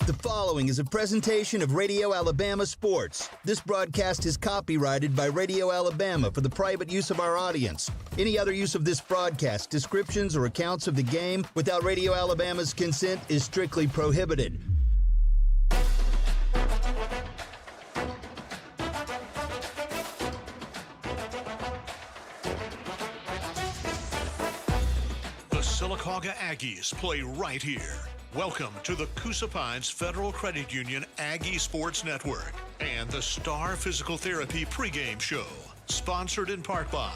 The following is a presentation of Radio Alabama Sports. This broadcast is copyrighted by Radio Alabama for the private use of our audience. Any other use of this broadcast, descriptions, or accounts of the game without Radio Alabama's consent is strictly prohibited. The Sylacauga Aggies play right here. Welcome to the Coosa Pines Federal Credit Union Aggie Sports Network and the Star Physical Therapy Pre-Game Show, sponsored in part by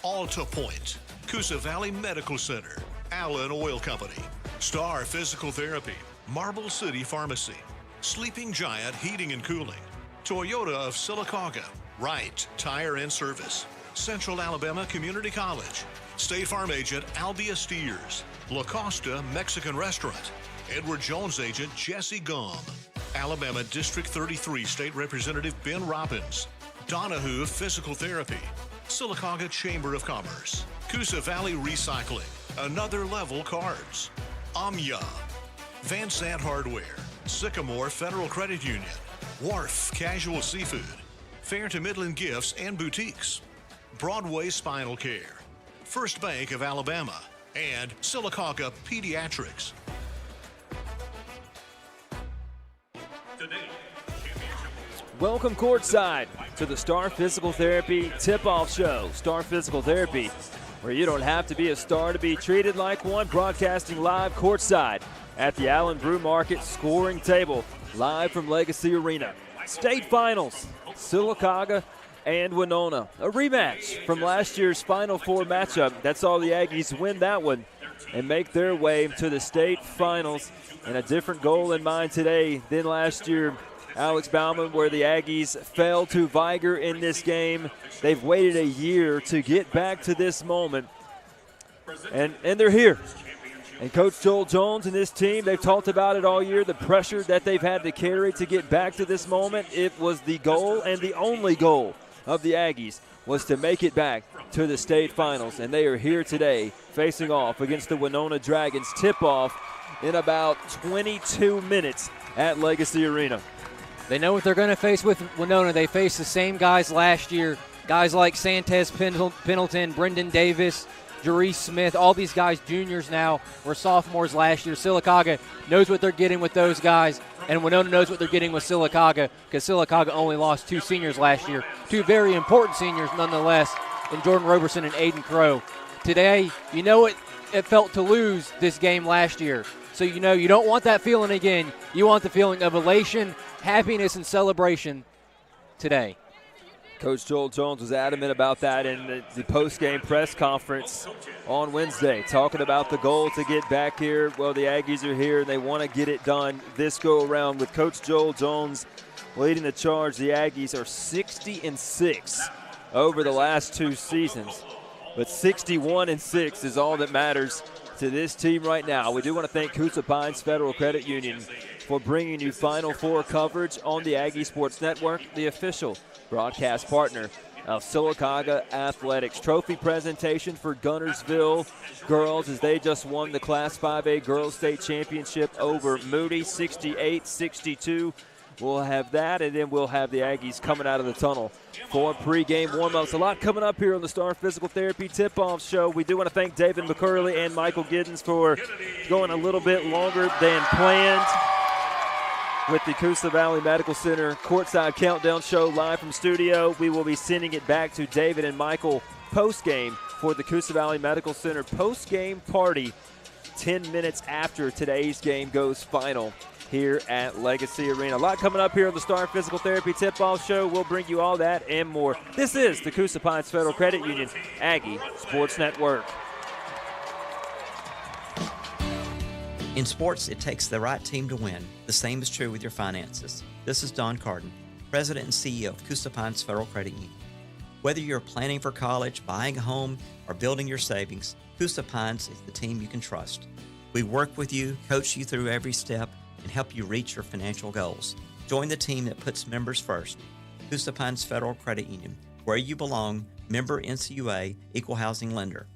Alta Point, Coosa Valley Medical Center, Allen Oil Company, Star Physical Therapy, Marble City Pharmacy, Sleeping Giant Heating and Cooling, Toyota of Sylacauga, Wright Tire and Service, Central Alabama Community College, State Farm Agent Albia Steers, La Costa Mexican Restaurant, Edward Jones Agent Jesse Gum, Alabama District 33 State Representative Ben Robbins, Donahue Physical Therapy, Sylacauga Chamber of Commerce, Coosa Valley Recycling, Another Level Cards, Amya, Van Sant Hardware, Sycamore Federal Credit Union, Wharf Casual Seafood, Fair to Midland Gifts and Boutiques, Broadway Spinal Care, First Bank of Alabama, and Sylacauga Pediatrics. Welcome courtside to the Star Physical Therapy Tip-Off Show. Star Physical Therapy, where you don't have to be a star to be treated like one, broadcasting live courtside at the Allen Brew Market scoring table, live from Legacy Arena. State Finals, Sylacauga and Wenonah. A rematch from last year's Final Four matchup. That's all the Aggies win that one and make their way to the state finals. And a different goal in mind today than last year, Alex Bauman, where the Aggies fell to Viger in this game. They've waited a year to get back to this moment, and they're here. And Coach Joel Jones and his team, they've talked about it all year, the pressure that they've had to carry to get back to this moment. It was the goal, and the only goal of the Aggies was to make it back to the state finals, and they are here today facing off against the Wenonah Dragons. Tip-off in about 22 minutes at Legacy Arena. They know what they're going to face with Wenonah. They faced the same guys last year, guys like Santez Pendleton, Brendan Davis, Jerice Smith, all these guys juniors now, were sophomores last year. Sylacauga knows what they're getting with those guys, and Wenonah knows what they're getting with Sylacauga, because Sylacauga only lost two seniors last year, two very important seniors nonetheless, in Jordan Roberson and Aiden Crow. Today, you know what it felt to lose this game last year. So you know you don't want that feeling again. You want the feeling of elation, happiness, and celebration today. Coach Joel Jones was adamant about that in the post-game press conference on Wednesday, talking about the goal to get back here. Well, the Aggies are here, and they want to get it done this go-around. With Coach Joel Jones leading the charge, the Aggies are 60-6 over the last two seasons. But 61-6 is all that matters to this team right now. We do want to thank Coosa Pines Federal Credit Union for bringing you Final Four coverage on the Aggie Sports Network, the official broadcast partner of Sylacauga Athletics. Trophy presentation for Guntersville girls as they just won the Class 5A Girls State Championship over Moody, 68-62. We'll have that, and then we'll have the Aggies coming out of the tunnel for pregame warm-ups. A lot coming up here on the Star Physical Therapy Tip-Off Show. We do want to thank David McCurley and Michael Giddens for going a little bit longer than planned with the Coosa Valley Medical Center Courtside Countdown Show live from studio. We will be sending it back to David and Michael post-game for the Coosa Valley Medical Center post-game party 10 minutes after today's game goes final here at Legacy Arena. A lot coming up here on the Star Physical Therapy Tip-Off Show. We'll bring you all that and more. This is the Coosa Pines Federal Credit Union Aggie Sports Network. In sports, it takes the right team to win. The same is true with your finances. This is Don Carden, President and CEO of Coosa Pines Federal Credit Union. Whether you're planning for college, buying a home, or building your savings, Coosa Pines is the team you can trust. We work with you, coach you through every step, and help you reach your financial goals. Join the team that puts members first. Coosa Pines Federal Credit Union, where you belong, member NCUA, equal housing lender.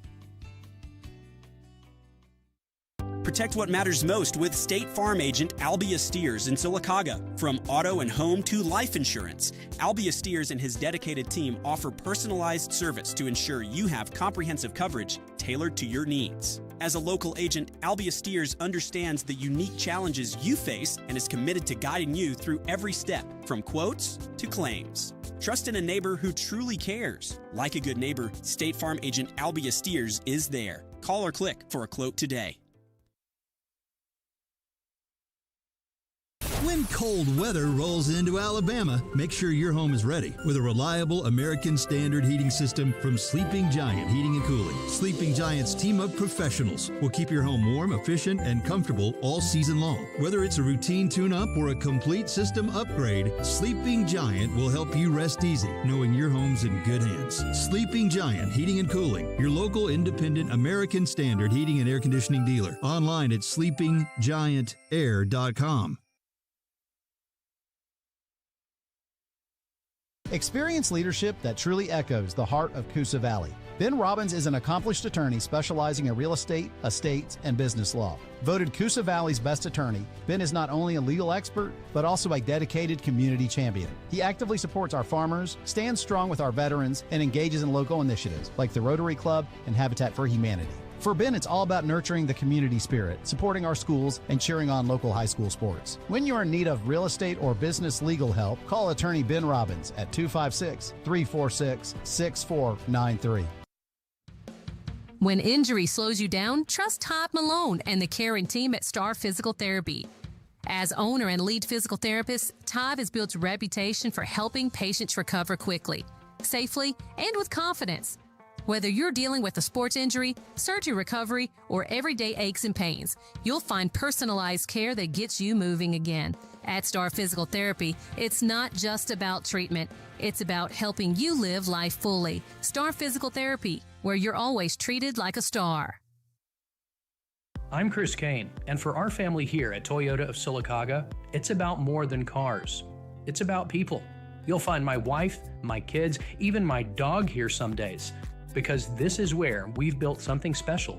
Protect what matters most with State Farm agent Albia Steers in Sylacauga. From auto and home to life insurance, Albia Steers and his dedicated team offer personalized service to ensure you have comprehensive coverage tailored to your needs. As a local agent, Albia Steers understands the unique challenges you face and is committed to guiding you through every step, from quotes to claims. Trust in a neighbor who truly cares. Like a good neighbor, State Farm agent Albia Steers is there. Call or click for a quote today. When cold weather rolls into Alabama, make sure your home is ready with a reliable American Standard heating system from Sleeping Giant Heating and Cooling. Sleeping Giant's team of professionals will keep your home warm, efficient, and comfortable all season long. Whether it's a routine tune-up or a complete system upgrade, Sleeping Giant will help you rest easy, knowing your home's in good hands. Sleeping Giant Heating and Cooling, your local independent American Standard heating and air conditioning dealer. Online at sleepinggiantair.com. Experience leadership that truly echoes the heart of Coosa Valley. Ben Robbins is an accomplished attorney specializing in real estate, estates, and business law. Voted Coosa Valley's best attorney, Ben is not only a legal expert, but also a dedicated community champion. He actively supports our farmers, stands strong with our veterans, and engages in local initiatives like the Rotary Club and Habitat for Humanity. For Ben, it's all about nurturing the community spirit, supporting our schools, and cheering on local high school sports. When you're in need of real estate or business legal help, call attorney Ben Robbins at 256-346-6493. When injury slows you down, trust Todd Malone and the caring team at Star Physical Therapy. As owner and lead physical therapist, Todd has built a reputation for helping patients recover quickly, safely, and with confidence. Whether you're dealing with a sports injury, surgery recovery, or everyday aches and pains, you'll find personalized care that gets you moving again. At Star Physical Therapy, it's not just about treatment. It's about helping you live life fully. Star Physical Therapy, where you're always treated like a star. I'm Chris Kane, and for our family here at Toyota of Sylacauga, it's about more than cars. It's about people. You'll find my wife, my kids, even my dog here some days, because this is where we've built something special.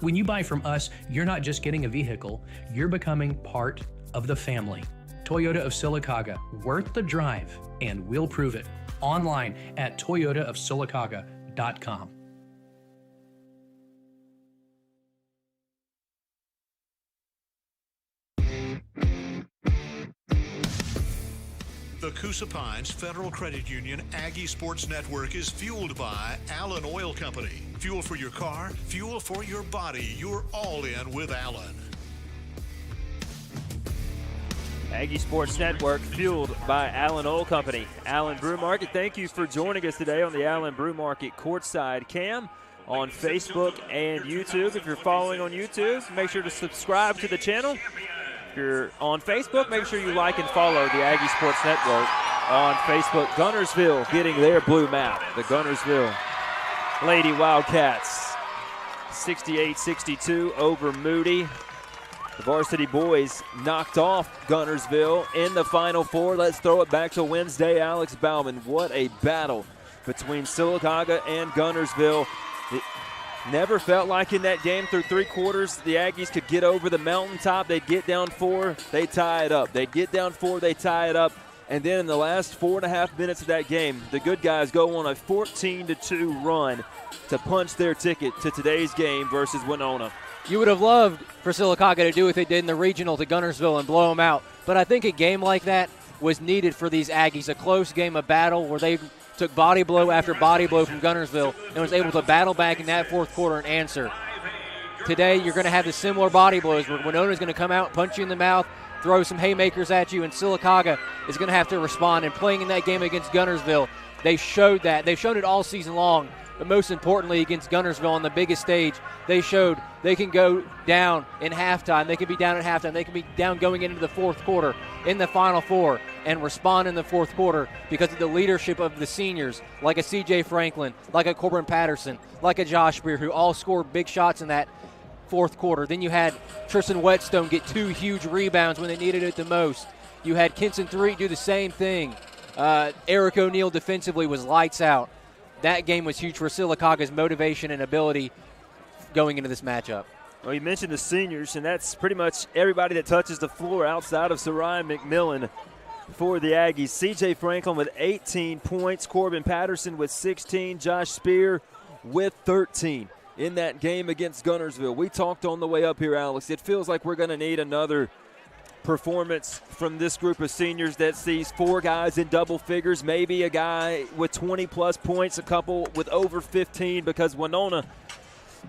When you buy from us, you're not just getting a vehicle, you're becoming part of the family. Toyota of Sylacauga, worth the drive, and we'll prove it. Online at toyotaofsylacauga.com. The Coosa Pines Federal Credit Union Aggie Sports Network is fueled by Allen Oil Company. Fuel for your car, fuel for your body. You're all in with Allen. Aggie Sports Network, fueled by Allen Oil Company. Allen Brew Market, thank you for joining us today on the Allen Brew Market Courtside Cam on Facebook and YouTube. If you're following on YouTube, make sure to subscribe to the channel. If you're on Facebook, make sure you like and follow the Aggie Sports Network on Facebook. Gunnersville getting their blue map. The Gunnersville Lady Wildcats, 68-62 over Moody. The varsity boys knocked off Gunnersville in the Final Four. Let's throw it back to Wednesday. Alex Bauman, what a battle between Sylacauga and Gunnersville. It never felt like in that game through three quarters the Aggies could get over the mountaintop. They'd get down 4, they tie it up. They'd get down 4, they tie it up. And then in the last 4.5 minutes of that game, the good guys go on a 14-2 run to punch their ticket to today's game versus Wenonah. You would have loved for Sylacauga to do what they did in the regional to Gunnersville and blow them out. But I think a game like that was needed for these Aggies, a close game of battle where they took body blow after body blow from Gunnersville and was able to battle back in that fourth quarter and answer. Today you're going to have the similar body blows where Wenonah's going to come out, punch you in the mouth, throw some haymakers at you, and Sylacauga is going to have to respond. And playing in that game against Gunnersville, they showed that. They've shown it all season long. But most importantly, against Gunnersville on the biggest stage, they showed they can go down in halftime. They can be down at halftime. They can be down going into the fourth quarter in the Final Four and respond in the fourth quarter because of the leadership of the seniors, like a C.J. Franklin, like a Corbin Patterson, like a Josh Beer, who all scored big shots in that fourth quarter. Then you had Tristan Whetstone get 2 huge rebounds when they needed it the most. You had Kenson Threet do the same thing. Eric O'Neal defensively was lights out. That game was huge for Sylacauga's motivation and ability going into this matchup. Well, you mentioned the seniors, and that's pretty much everybody that touches the floor outside of Sariah McMillan for the Aggies. C.J. Franklin with 18 points, Corbin Patterson with 16, Josh Spear with 13 in that game against Guntersville. We talked on the way up here, Alex. It feels like we're going to need another performance from this group of seniors that sees 4 guys in double figures, maybe a guy with 20-plus points, a couple with over 15, because Wenonah,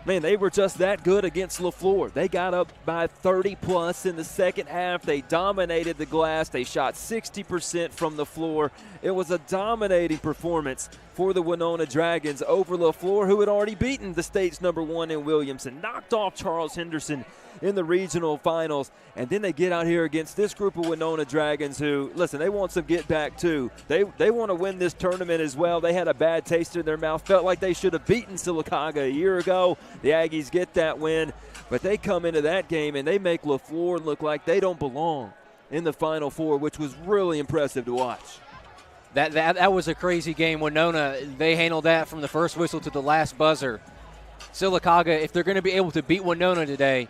man, they were just that good against LaFleur. They got up by 30-plus in the second half. They dominated the glass. They shot 60% from the floor. It was a dominating performance for the Wenonah Dragons over LaFleur, who had already beaten the state's #1 in Williamson, knocked off Charles Henderson in the regional finals. And then they get out here against this group of Wenonah Dragons who, listen, they want some get back too. They want to win this tournament as well. They had a bad taste in their mouth, felt like they should have beaten Sylacauga a year ago. The Aggies get that win, but they come into that game and they make LaFleur look like they don't belong in the Final Four, which was really impressive to watch. That was a crazy game. Wenonah, they handled that from the first whistle to the last buzzer. Sylacauga, if they're going to be able to beat Wenonah today,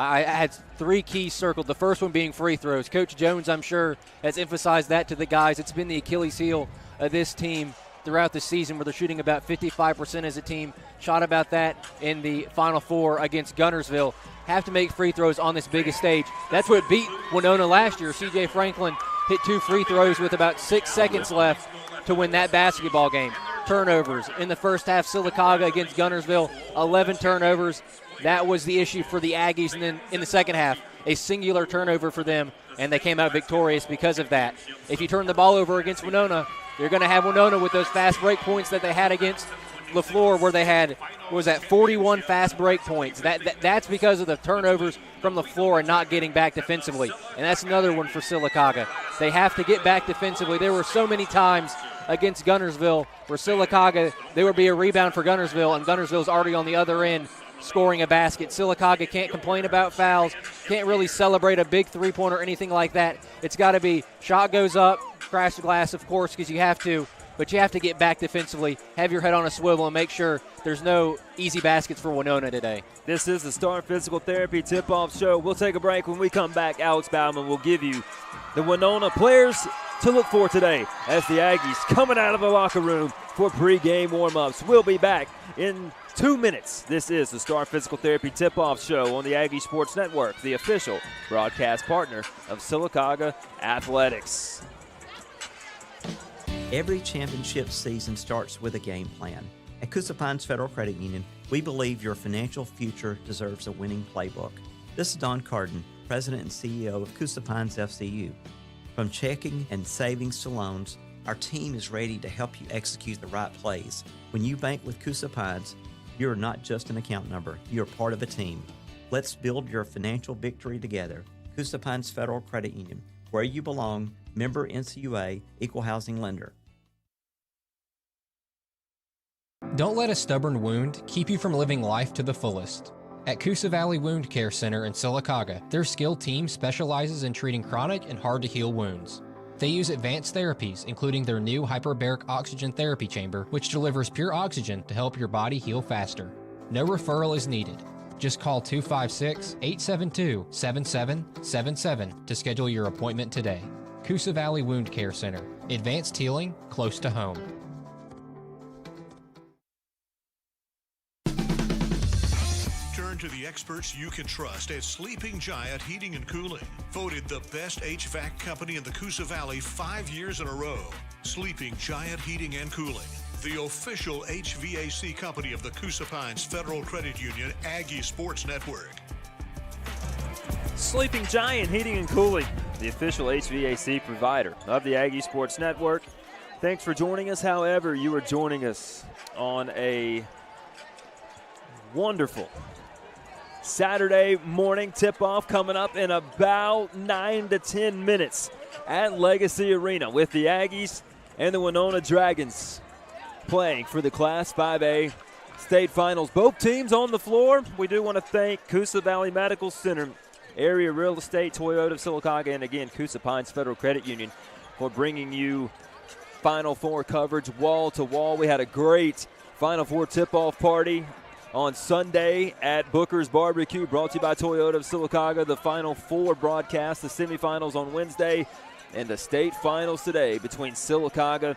I had 3 keys circled, the first one being free throws. Coach Jones, I'm sure, has emphasized that to the guys. It's been the Achilles heel of this team throughout the season, where they're shooting about 55% as a team. Shot about that in the Final Four against Guntersville. Have to make free throws on this biggest stage. That's what beat Wenonah last year. C.J. Franklin hit 2 free throws with about 6 seconds left to win that basketball game. Turnovers. In the first half, Sylacauga against Guntersville, 11 turnovers. That was the issue for the Aggies. And then in the second half, a singular turnover for them, and they came out victorious because of that. If you turn the ball over against Wenonah, you're going to have Wenonah with those fast break points that they had against LaFleur, where they had, 41 fast break points. That's because of the turnovers from LaFleur and not getting back defensively. And that's another one for Sylacauga. They have to get back defensively. There were so many times against Guntersville where Sylacauga, there would be a rebound for Guntersville, and Guntersville's already on the other end scoring a basket. Sylacauga can't complain about fouls, can't really celebrate a big three-pointer or anything like that. It's got to be shot goes up, crash the glass, of course, because you have to, but you have to get back defensively, have your head on a swivel, and make sure there's no easy baskets for Wenonah today. This is the Star Physical Therapy Tip-Off Show. We'll take a break. When we come back, Alex Bauman will give you the Wenonah players to look for today as the Aggies coming out of the locker room for pregame warm-ups. We'll be back in 2 minutes. This is the Star Physical Therapy Tip-Off Show on the Aggie Sports Network, the official broadcast partner of Sylacauga Athletics. Every championship season starts with a game plan. At Coosa Pines Federal Credit Union, we believe your financial future deserves a winning playbook. This is Don Carden, President and CEO of Coosa Pines FCU. From checking and savings to loans, our team is ready to help you execute the right plays. When you bank with Coosa Pines, you're not just an account number, you're part of a team. Let's build your financial victory together. Coosa Pines Federal Credit Union, where you belong, member NCUA, equal housing lender. Don't let a stubborn wound keep you from living life to the fullest. At Coosa Valley Wound Care Center in Sylacauga, their skilled team specializes in treating chronic and hard-to-heal wounds. They use advanced therapies, including their new hyperbaric oxygen therapy chamber, which delivers pure oxygen to help your body heal faster. No referral is needed. Just call 256-872-7777 to schedule your appointment today. Coosa Valley Wound Care Center. Advanced healing close to home. To the experts you can trust at Sleeping Giant Heating and Cooling. Voted the best HVAC company in the Coosa Valley 5 years in a row. Sleeping Giant Heating and Cooling, the official HVAC company of the Coosa Pines Federal Credit Union Aggie Sports Network. Sleeping Giant Heating and Cooling, the official HVAC provider of the Aggie Sports Network. Thanks for joining us. However, you are joining us on a wonderful Saturday morning tip-off coming up in about 9 to 10 minutes at Legacy Arena with the Aggies and the Wenonah Dragons playing for the Class 5A state finals. Both teams on the floor. We do want to thank Coosa Valley Medical Center, Area Real Estate, Toyota of Sylacauga, and again, Coosa Pines Federal Credit Union for bringing you Final Four coverage wall to wall. We had a great Final Four tip-off party on Sunday at Booker's Barbecue, brought to you by Toyota of Sylacauga. The Final Four broadcast, the semifinals on Wednesday, and the state finals today between Sylacauga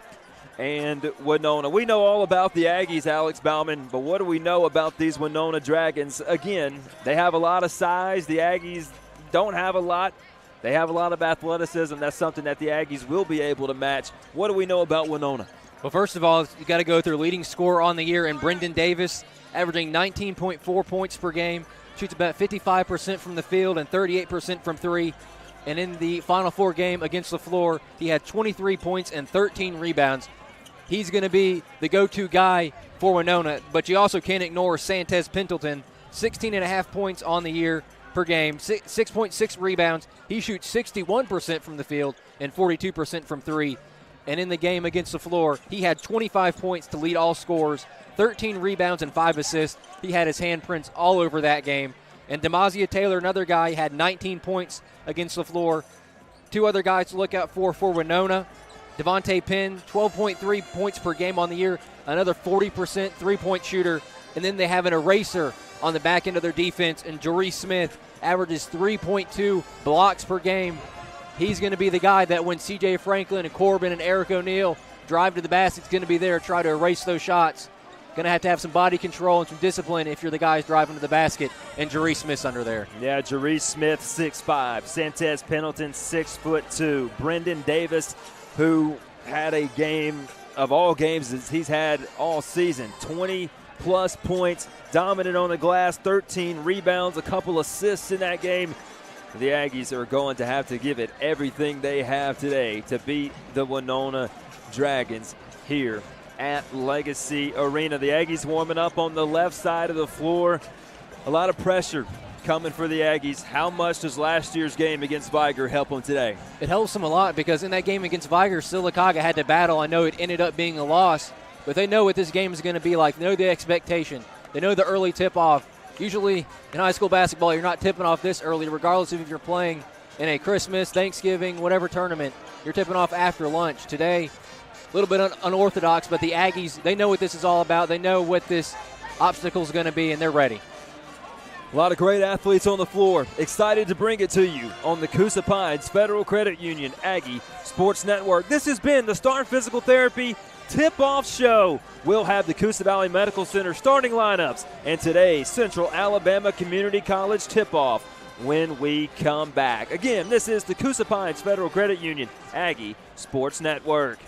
and Wenonah. We know all about the Aggies, Alex Bauman, but what do we know about these Wenonah Dragons? Again, they have a lot of size. The Aggies don't have a lot. They have a lot of athleticism. That's something that the Aggies will be able to match. What do we know about Wenonah? Well, first of all, you got to go through leading scorer on the year in Brendan Davis, averaging 19.4 points per game, shoots about 55% from the field and 38% from three. And in the Final Four game against LaFleur, he had 23 points and 13 rebounds. He's going to be the go-to guy for Wenonah, but you also can't ignore Santez Pendleton, 16.5 points on the year per game, 6.6 rebounds. He shoots 61% from the field and 42% from three. And in the game against LaFleur, he had 25 points to lead all scorers, 13 rebounds and 5 assists. He had his handprints all over that game. And Demazia Taylor, another guy, had 19 points against LaFleur. Two other guys to look out for Wenonah. Devontae Penn, 12.3 points per game on the year, another 40% three-point shooter. And then they have an eraser on the back end of their defense, and Jaree Smith averages 3.2 blocks per game. He's going to be the guy that when C.J. Franklin and Corbin and Eric O'Neal drive to the basket, he's going to be there to try to erase those shots. Going to have some body control and some discipline if you're the guys driving to the basket, and Jaree Smith's under there. Yeah, Jaree Smith, 6'5". Santez Pendleton, 6'2". Brendan Davis, who had a game of all games as he's had all season, 20-plus points, dominant on the glass, 13 rebounds, a couple assists in that game. The Aggies are going to have to give it everything they have today to beat the Wenonah Dragons here at Legacy Arena. The Aggies warming up on the left side of the floor. A lot of pressure coming for the Aggies. How much does last year's game against Viger help them today? It helps them a lot because in that game against Viger, Sylacauga had to battle. I know it ended up being a loss, but they know what this game is going to be like. They know the expectation. They know the early tip-off. Usually in high school basketball, you're not tipping off this early, regardless of if you're playing in a Christmas, Thanksgiving, whatever tournament. You're tipping off after lunch. Today, a little bit unorthodox, but the Aggies, they know what this is all about. They know what this obstacle is going to be, and they're ready. A lot of great athletes on the floor. Excited to bring it to you on the Coosa Pines Federal Credit Union Aggie Sports Network. This has been the Star Physical Therapy Tip-Off Show. We'll have the Coosa Valley Medical Center starting lineups and today's Central Alabama Community College tip-off when we come back. Again, this is the Coosa Pines Federal Credit Union Aggie Sports Network.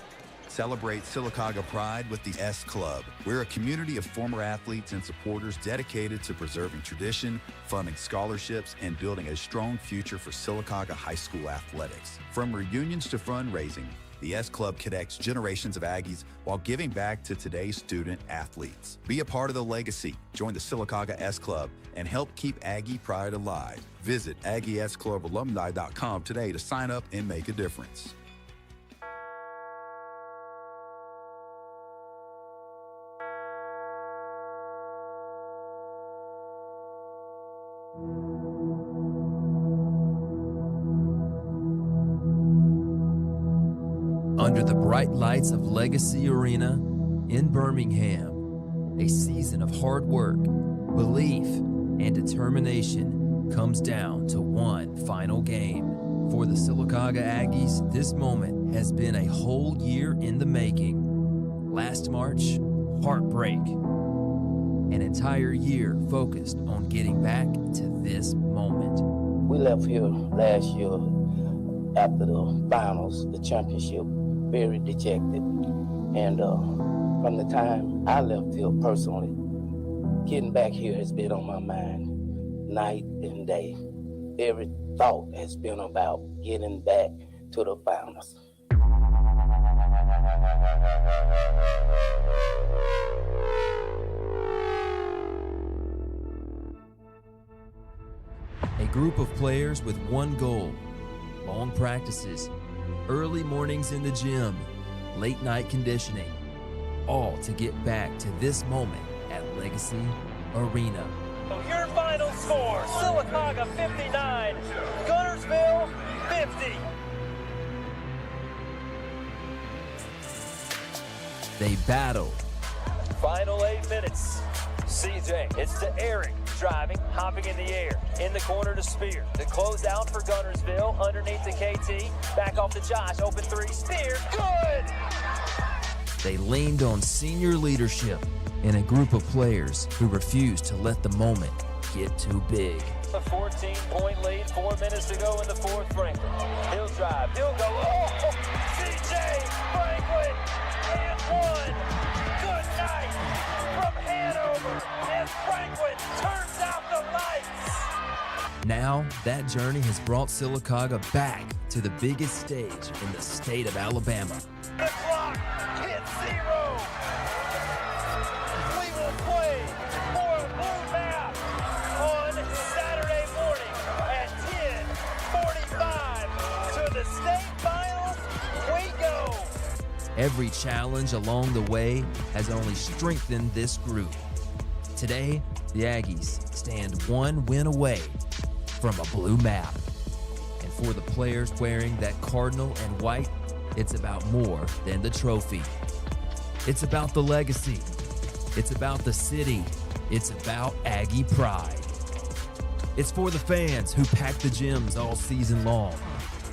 Celebrate Sylacauga pride with the S Club. We're a community of former athletes and supporters dedicated to preserving tradition, funding scholarships, and building a strong future for Sylacauga High School athletics. From reunions to fundraising, the S Club connects generations of Aggies while giving back to today's student athletes. Be a part of the legacy. Join the Sylacauga S Club and help keep Aggie pride alive. Visit AggieSClubAlumni.com today to sign up and make a difference. Under the bright lights of Legacy Arena in Birmingham, a season of hard work, belief, and determination comes down to one final game. For the Sylacauga Aggies, this moment has been a whole year in the making. Last March, heartbreak. An entire year focused on getting back to this moment. We left here last year after the finals, the championship, very dejected. And from the time I left here personally, getting back here has been on my mind night and day. Every thought has been about getting back to the finals. A group of players with one goal: long practices, early mornings in the gym, late night conditioning, all to get back to this moment at Legacy Arena. Your final score, Sylacauga 59, Guntersville 50. They battled. Final 8 minutes. CJ, it's to Eric, driving, hopping in the air, in the corner to Spear. The close out for Gunnersville, underneath the KT, back off to Josh, open three, Spear, good! They leaned on senior leadership and a group of players who refused to let the moment get too big. A 14-point lead, 4 minutes to go in the fourth. Franklin, he'll drive, he'll go, oh, CJ Franklin, and one. Good night from Hanover, and Franklin turns out the lights. Now, that journey has brought Sylacauga back to the biggest stage in the state of Alabama. The clock hits 0. We will play for a blue map on Saturday morning at 10:45. To the state finals we go. Every challenge along the way has only strengthened this group. Today, the Aggies stand one win away from a blue map. And for the players wearing that cardinal and white, it's about more than the trophy. It's about the legacy. It's about the city. It's about Aggie pride. It's for the fans who pack the gyms all season long,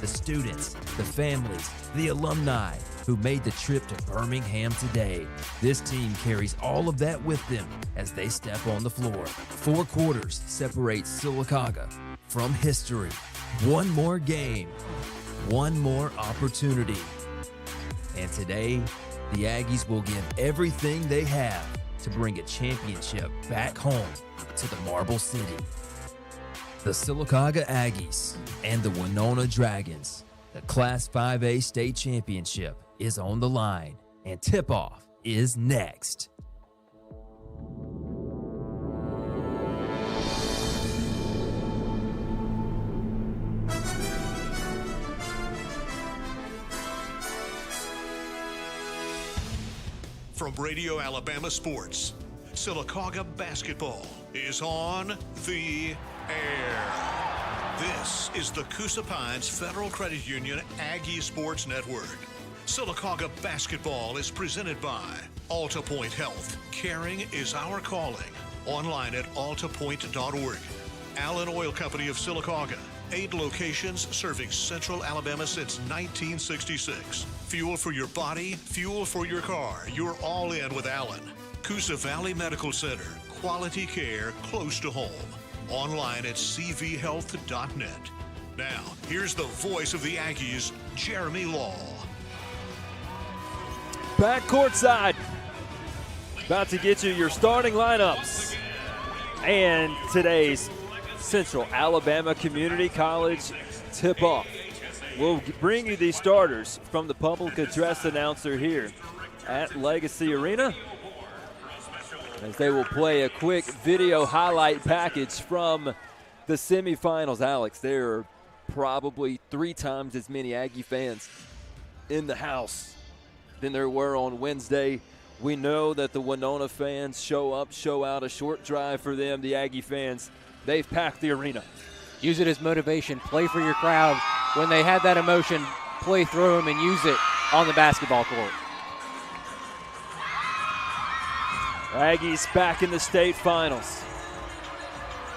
the students, the families, the alumni who made the trip to Birmingham today. This team carries all of that with them as they step on the floor. 4 quarters separate Sylacauga from history. One more game, one more opportunity. And today, the Aggies will give everything they have to bring a championship back home to the Marble City. The Sylacauga Aggies and the Wenonah Dragons. The Class 5A State Championship is on the line, and tip-off is next. From Radio Alabama Sports, Sylacauga basketball is on the air. This is the Coosa Pines Federal Credit Union Aggie Sports Network. Sylacauga basketball is presented by Alta Point Health. Caring is our calling. Online at altapoint.org. Allen Oil Company of Sylacauga. 8 locations serving Central Alabama since 1966. Fuel for your body, fuel for your car. You're all in with Allen. Coosa Valley Medical Center. Quality care close to home. Online at cvhealth.net. Now, here's the voice of the Aggies, Jeremy Law. Back courtside. About to get you your starting lineups and today's Central Alabama Community College tip-off. We'll bring you these starters from the public address announcer here at Legacy Arena, as they will play a quick video highlight package from the semifinals. Alex, there are probably 3 times as many Aggie fans in the house than there were on Wednesday. We know that the Wenonah fans show up, show out, a short drive for them. The Aggie fans, they've packed the arena. Use it as motivation. Play for your crowd. When they had that emotion, play through them and use it on the basketball court. Aggies back in the state finals.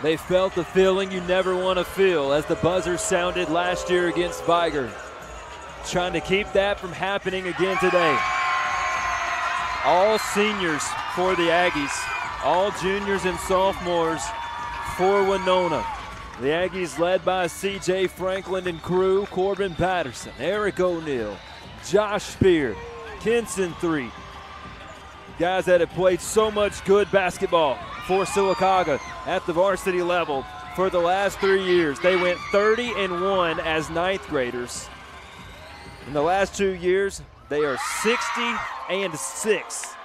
They felt the feeling you never want to feel as the buzzer sounded last year against Viger. Trying to keep that from happening again today. All seniors for the Aggies. All juniors and sophomores for Wenonah. The Aggies led by C.J. Franklin and crew, Corbin Patterson, Eric O'Neill, Josh Spear, Kenson 3. Guys that have played so much good basketball for Sylacauga at the varsity level for the last 3 years. They went 30-1 as 9th graders. In the last 2 years, they are 60-6,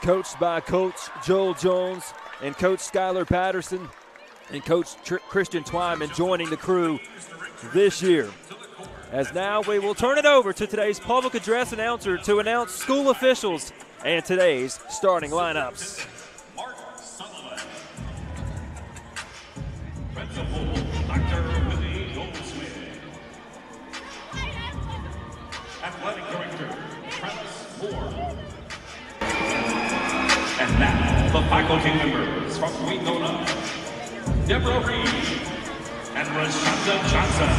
coached by Coach Joel Jones and Coach Skylar Patterson and Coach Christian Twyman joining the crew this year. As now we will turn it over to today's public address announcer to announce school officials and today's starting lineups. Athletic Director, Travis Moore. And now, the faculty members from Wenonah, Deborah Reed and Rashonda Johnson.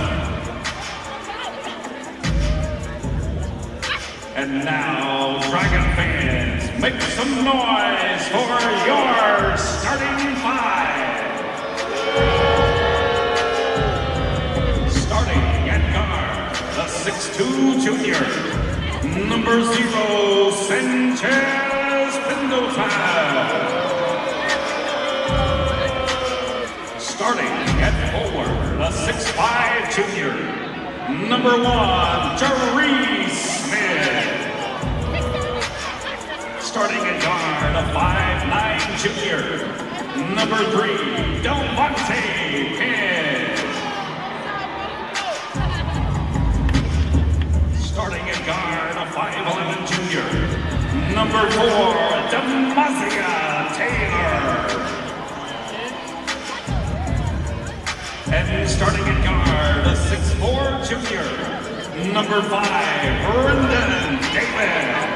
And now, Dragon fans, make some noise for your starting five. Starting at guard, the 6'2" junior, number 0, Sanchez Pendleton. Starting at forward, the 6'5" junior, number 1, Jerry Smith. Starting at guard, a 5'9" junior, number 3, Delmonte Penn. Starting at guard, a 5'11" junior, number 4, Demazia Taylor. And starting at guard, a 6'4" junior, number 5, Brendan Davis.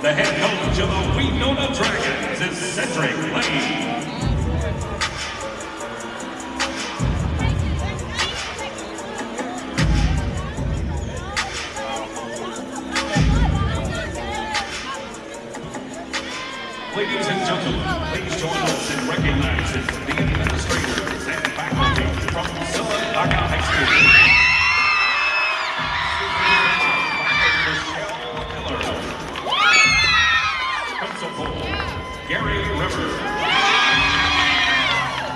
The head coach of the Wenonah Dragons is Cedric Lane. Ladies and gentlemen, please join us in recognizing the administrators and faculty from Sylacauga High School. Principal Gary Rivers.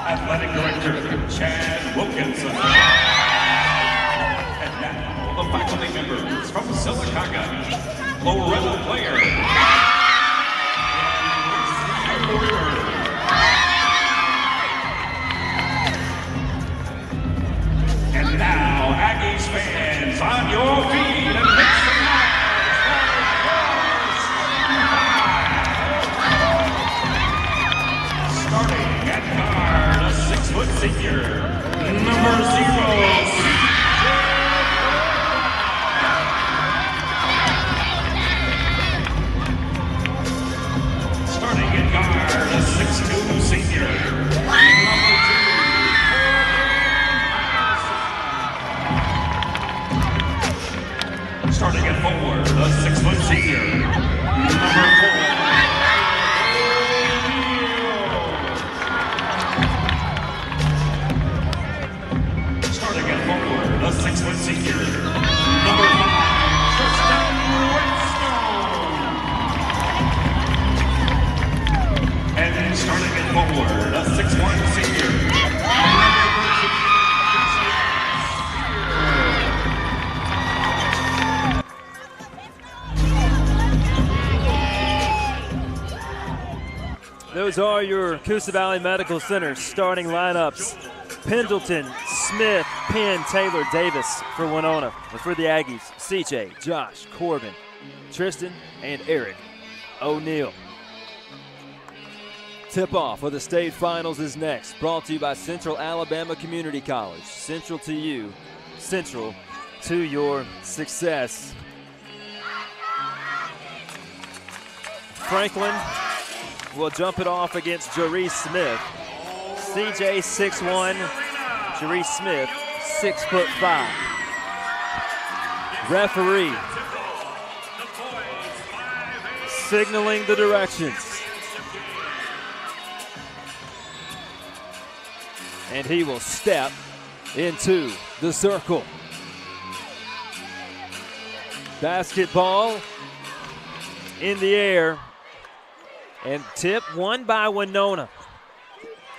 Athletic Director Chad Wilkinson. And now, the faculty members from Sylacauga, Loretta Blair. And now, Aggies fans, on your feet and make some noise. Starting at guard, a 6-foot senior, number 0. Starting at guard, a 6'2" senior, number 2. Starting at forward, a 6-foot senior, number 4. Starting at forward, a 6-foot senior, number 5, Tristan Whitstone. And starting at forward, a 6'1" senior, Those are your Coosa Valley Medical Center starting lineups. Pendleton, Smith, Penn, Taylor, Davis for Wenonah. And for the Aggies, CJ, Josh, Corbin, Tristan, and Eric O'Neill. Tip-off of the state finals is next. Brought to you by Central Alabama Community College. Central to you, central to your success. Franklin will jump it off against Jerry Smith. CJ 6'1", Jerry Smith 6'5". Referee signaling the directions. And he will step into the circle. Basketball in the air. And tip won by Wenonah.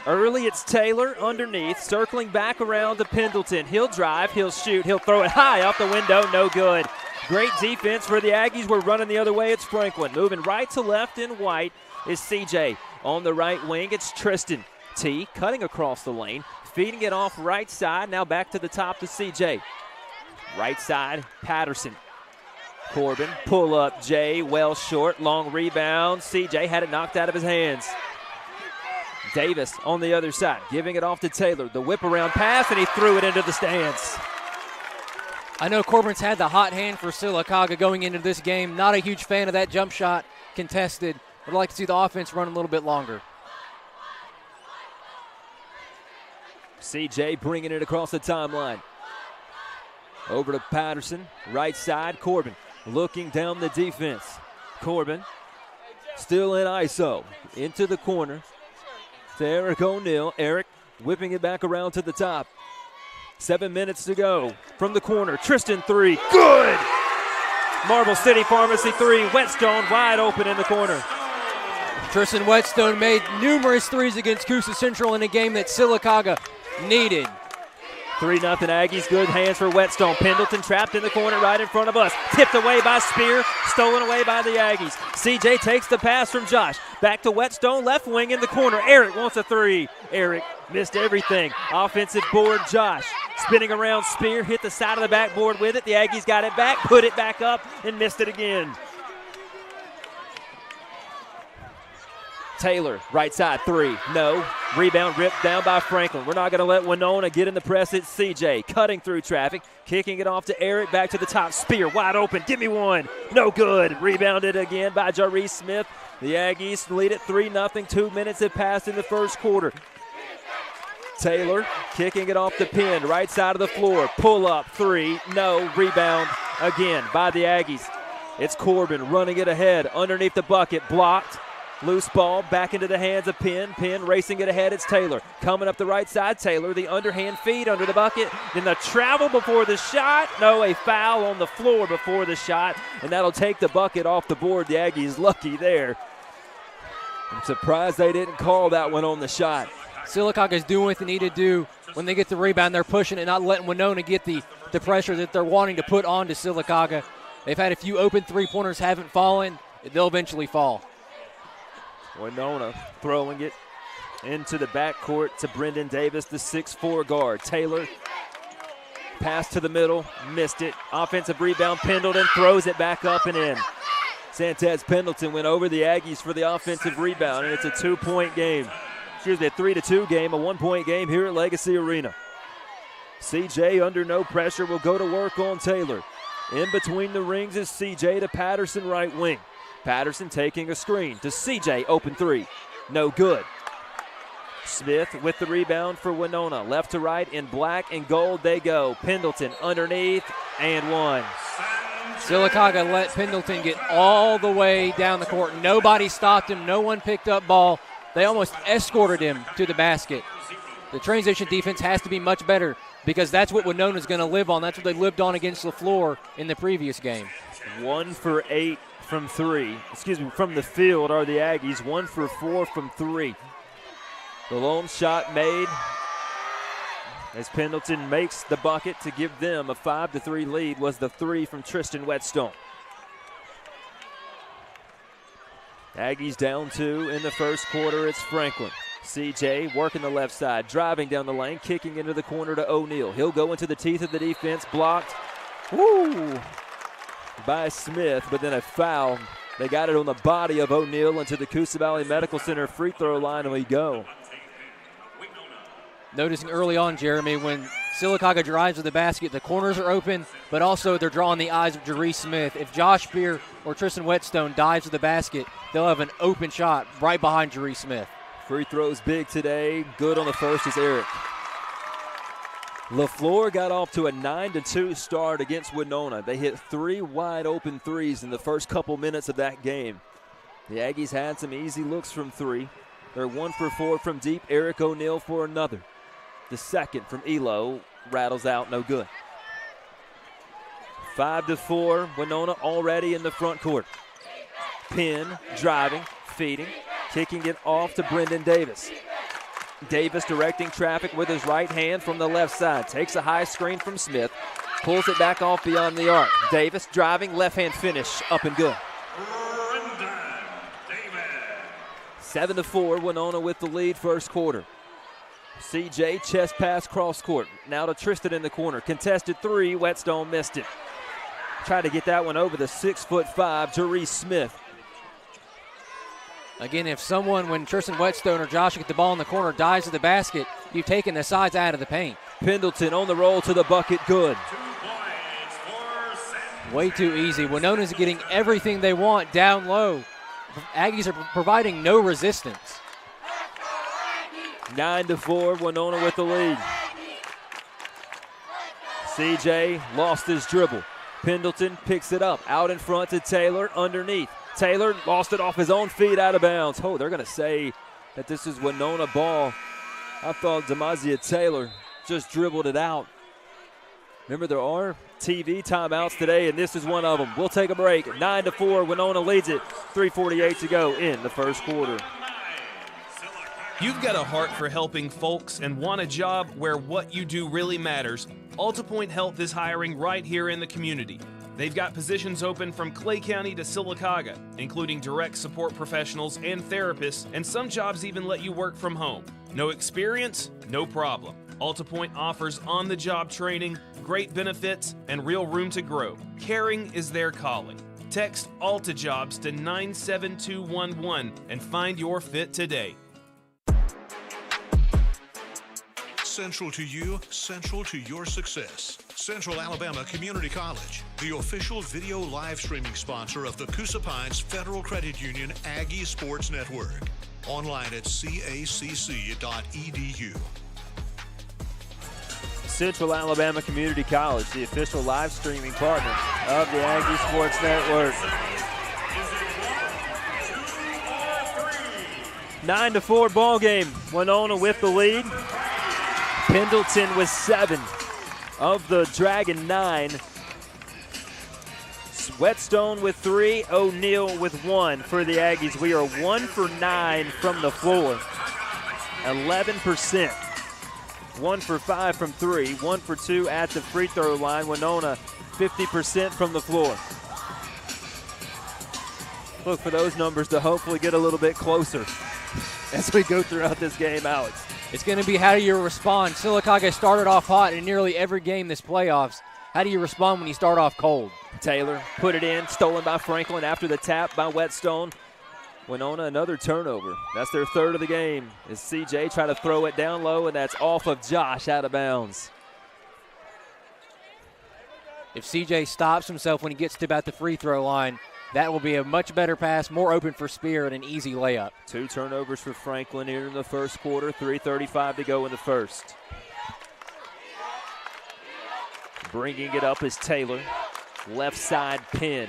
Early, it's Taylor underneath, circling back around to Pendleton. He'll drive, he'll shoot, he'll throw it high off the window, no good. Great defense for the Aggies. We're running the other way. It's Franklin. Moving right to left in white is CJ. On the right wing, it's Tristan T, cutting across the lane, feeding it off right side. Now back to the top to CJ. Right side, Patterson. Corbin, pull up, Jay, well short, long rebound. CJ had it knocked out of his hands. Davis on the other side, giving it off to Taylor. The whip around pass, and he threw it into the stands. I know Corbin's had the hot hand for Sylacauga going into this game. Not a huge fan of that jump shot contested. Would like to see the offense run a little bit longer. CJ bringing it across the timeline. Over to Patterson, right side, Corbin looking down the defense. Corbin still in ISO, into the corner to Eric O'Neill. Eric whipping it back around to the top. 7 minutes to go from the corner. Tristan three, good! Marble City Pharmacy three, Whetstone wide open in the corner. Tristan Whetstone made numerous threes against Coosa Central in a game that Sylacauga needed. 3-0 Aggies, good hands for Whetstone. Pendleton trapped in the corner right in front of us. Tipped away by Spear, stolen away by the Aggies. CJ takes the pass from Josh. Back to Whetstone, left wing in the corner. Eric wants a three. Eric missed everything. Offensive board, Josh. Spinning around, Spear hit the side of the backboard with it. The Aggies got it back, put it back up, and missed it again. Taylor, right side, three, no. Rebound ripped down by Franklin. We're not going to let Wenonah get in the press. It's CJ cutting through traffic, kicking it off to Eric, back to the top. Spear, wide open, give me one. No good. Rebounded again by Jaree Smith. The Aggies lead it 3-0. 2 minutes have passed in the first quarter. Taylor kicking it off the pin, right side of the floor. Pull up, three, no. Rebound again by the Aggies. It's Corbin running it ahead, underneath the bucket, blocked. Loose ball back into the hands of Penn. Penn racing it ahead. It's Taylor coming up the right side. Taylor, the underhand feed under the bucket. Then the travel before the shot. No, a foul on the floor before the shot, and that'll take the bucket off the board. The Aggies lucky there. I'm surprised they didn't call that one on the shot. Sylacauga's doing what they need to do. When they get the rebound, they're pushing it, not letting Wenonah get the pressure that they're wanting to put on to Sylacauga. They've had a few open three-pointers, haven't fallen. They'll eventually fall. Wenonah throwing it into the backcourt to Brendan Davis, the 6'4 guard. Taylor, pass to the middle, missed it. Offensive rebound, Pendleton throws it back up and in. Santez Pendleton went over the Aggies for the offensive rebound, and it's a 2-point game. Excuse me, a 3-2 game, a 1-point game here at Legacy Arena. CJ under no pressure will go to work on Taylor. In between the rings is CJ to Patterson, right wing. Patterson taking a screen to CJ, open three. No good. Smith with the rebound for Wenonah. Left to right in black and gold they go. Pendleton underneath and one. Sylacauga let Pendleton get all the way down the court. Nobody stopped him. No one picked up ball. They almost escorted him to the basket. The transition defense has to be much better because that's what Wenonah's going to live on. That's what they lived on against LaFleur in the previous game. 1 for 8. From the field are the Aggies. 1 for 4 from three. The lone shot made as Pendleton makes the bucket to give them a 5-3 lead was the three from Tristan Whetstone. Aggies down 2 in the first quarter. It's Franklin. CJ working the left side, driving down the lane, kicking into the corner to O'Neal. He'll go into the teeth of the defense, blocked. Woo! By Smith, but then a foul. They got it on the body of O'Neal into the Coosa Valley Medical Center free throw line, and we go. Noticing early on, Jeremy, when Sylacauga drives to the basket, the corners are open, but also they're drawing the eyes of Jaree Smith. If Josh Spear or Tristan Whetstone dives to the basket, they'll have an open shot right behind Jaree Smith. Free throws big today. Good on the first is Eric. LaFleur got off to a 9-2 start against Wenonah. They hit 3 wide open threes in the first couple minutes of that game. The Aggies had some easy looks from 3. They're 1 for 4 from deep. Eric O'Neill for another. The second from Elo rattles out, no good. 5-4, Wenonah already in the front court. Penn driving, feeding, kicking it off to Brendan Davis. Davis directing traffic with his right hand from the left side. Takes a high screen from Smith. Pulls it back off beyond the arc. Davis driving, left hand finish, up and good. 7-4, Wenonah with the lead first quarter. CJ chest pass cross court. Now to Tristan in the corner. Contested three, Whetstone missed it. Tried to get that one over the 6'5", Jaree Smith. Again, if someone, when Tristan Whetstone or Josh get the ball in the corner, dives to the basket, you've taken the sides out of the paint. Pendleton on the roll to the bucket, good. Way too easy. Wenona's getting everything they want down low. Aggies are providing no resistance. 9-4, Wenonah with the lead. CJ lost his dribble. Pendleton picks it up, out in front to Taylor, underneath. Taylor lost it off his own feet, out of bounds. Oh, they're going to say that this is Wenonah ball. I thought Demazia Taylor just dribbled it out. Remember, there are TV timeouts today, and this is one of them. We'll take a break. 9-4, Wenonah leads it. 3:48 to go in the first quarter. You've got a heart for helping folks and want a job where what you do really matters. AltaPoint Health is hiring right here in the community. They've got positions open from Clay County to Sylacauga, including direct support professionals and therapists, and some jobs even let you work from home. No experience? No problem. AltaPoint offers on-the-job training, great benefits, and real room to grow. Caring is their calling. Text AltaJobs to 97211 and find your fit today. Central to you, central to your success. Central Alabama Community College, the official video live streaming sponsor of the Coosa Pines Federal Credit Union Aggie Sports Network. Online at cacc.edu. Central Alabama Community College, the official live streaming partner of the Aggie Sports Network. 9-4 ball game. Wenonah with the lead. Pendleton with 7 of the Dragon 9. Whetstone with 3, O'Neal with 1 for the Aggies. We are 1 for 9 from the floor, 11%. 1 for 5 from 3, 1 for 2 at the free throw line. Wenonah 50% from the floor. Look for those numbers to hopefully get a little bit closer as we go throughout this game, Alex. It's going to be how do you respond. Sylacauga started off hot in nearly every game this playoffs. How do you respond when you start off cold? Taylor put it in, stolen by Franklin after the tap by Whetstone. Wenonah another turnover. That's their third of the game. As CJ try to throw it down low, and that's off of Josh, out of bounds. If CJ stops himself when he gets to about the free throw line, that will be a much better pass, more open for Spear, and an easy layup. 2 turnovers for Franklin here in the first quarter, 3:35 to go in the first. Bringing it up is Taylor. Left side pin.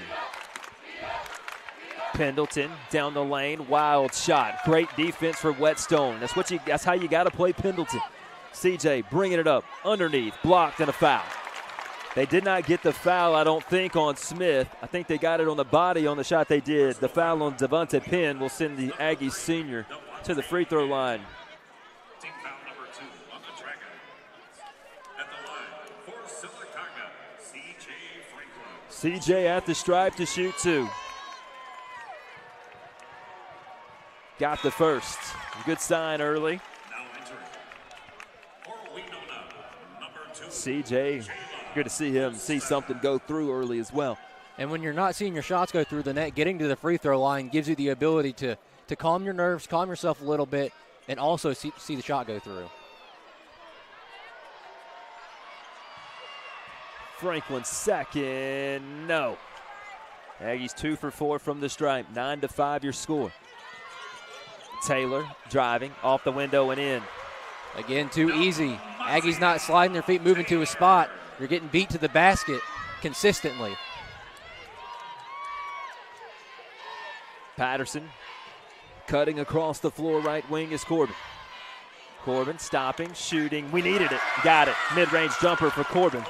Pendleton down the lane, wild shot. Great defense for Whetstone. That's how you got to play Pendleton. CJ bringing it up underneath, blocked, and a foul. They did not get the foul, I don't think, on Smith. I think they got it on the body on the shot they did. The foul on Devontae Penn will send the Aggies senior to the free throw line. Team foul number 2 on the Dragons. At the line for Sylacauga, CJ Franklin. CJ at the stripe to shoot 2. Got the first. Good sign early. Now entering for Wenonah, number 2. CJ, good to see him see something go through early as well. And when you're not seeing your shots go through the net, getting to the free throw line gives you the ability to calm your nerves, calm yourself a little bit, and also see the shot go through. Franklin second, no. Aggies 2 for 4 from the stripe, 9-5 your score. Taylor driving off the window and in. Again, too easy. Aggies not sliding their feet, moving to a spot. You're getting beat to the basket consistently. Patterson cutting across the floor, right wing is Corbin. Corbin stopping, shooting. We needed it. Got it. Mid-range jumper for Corbin.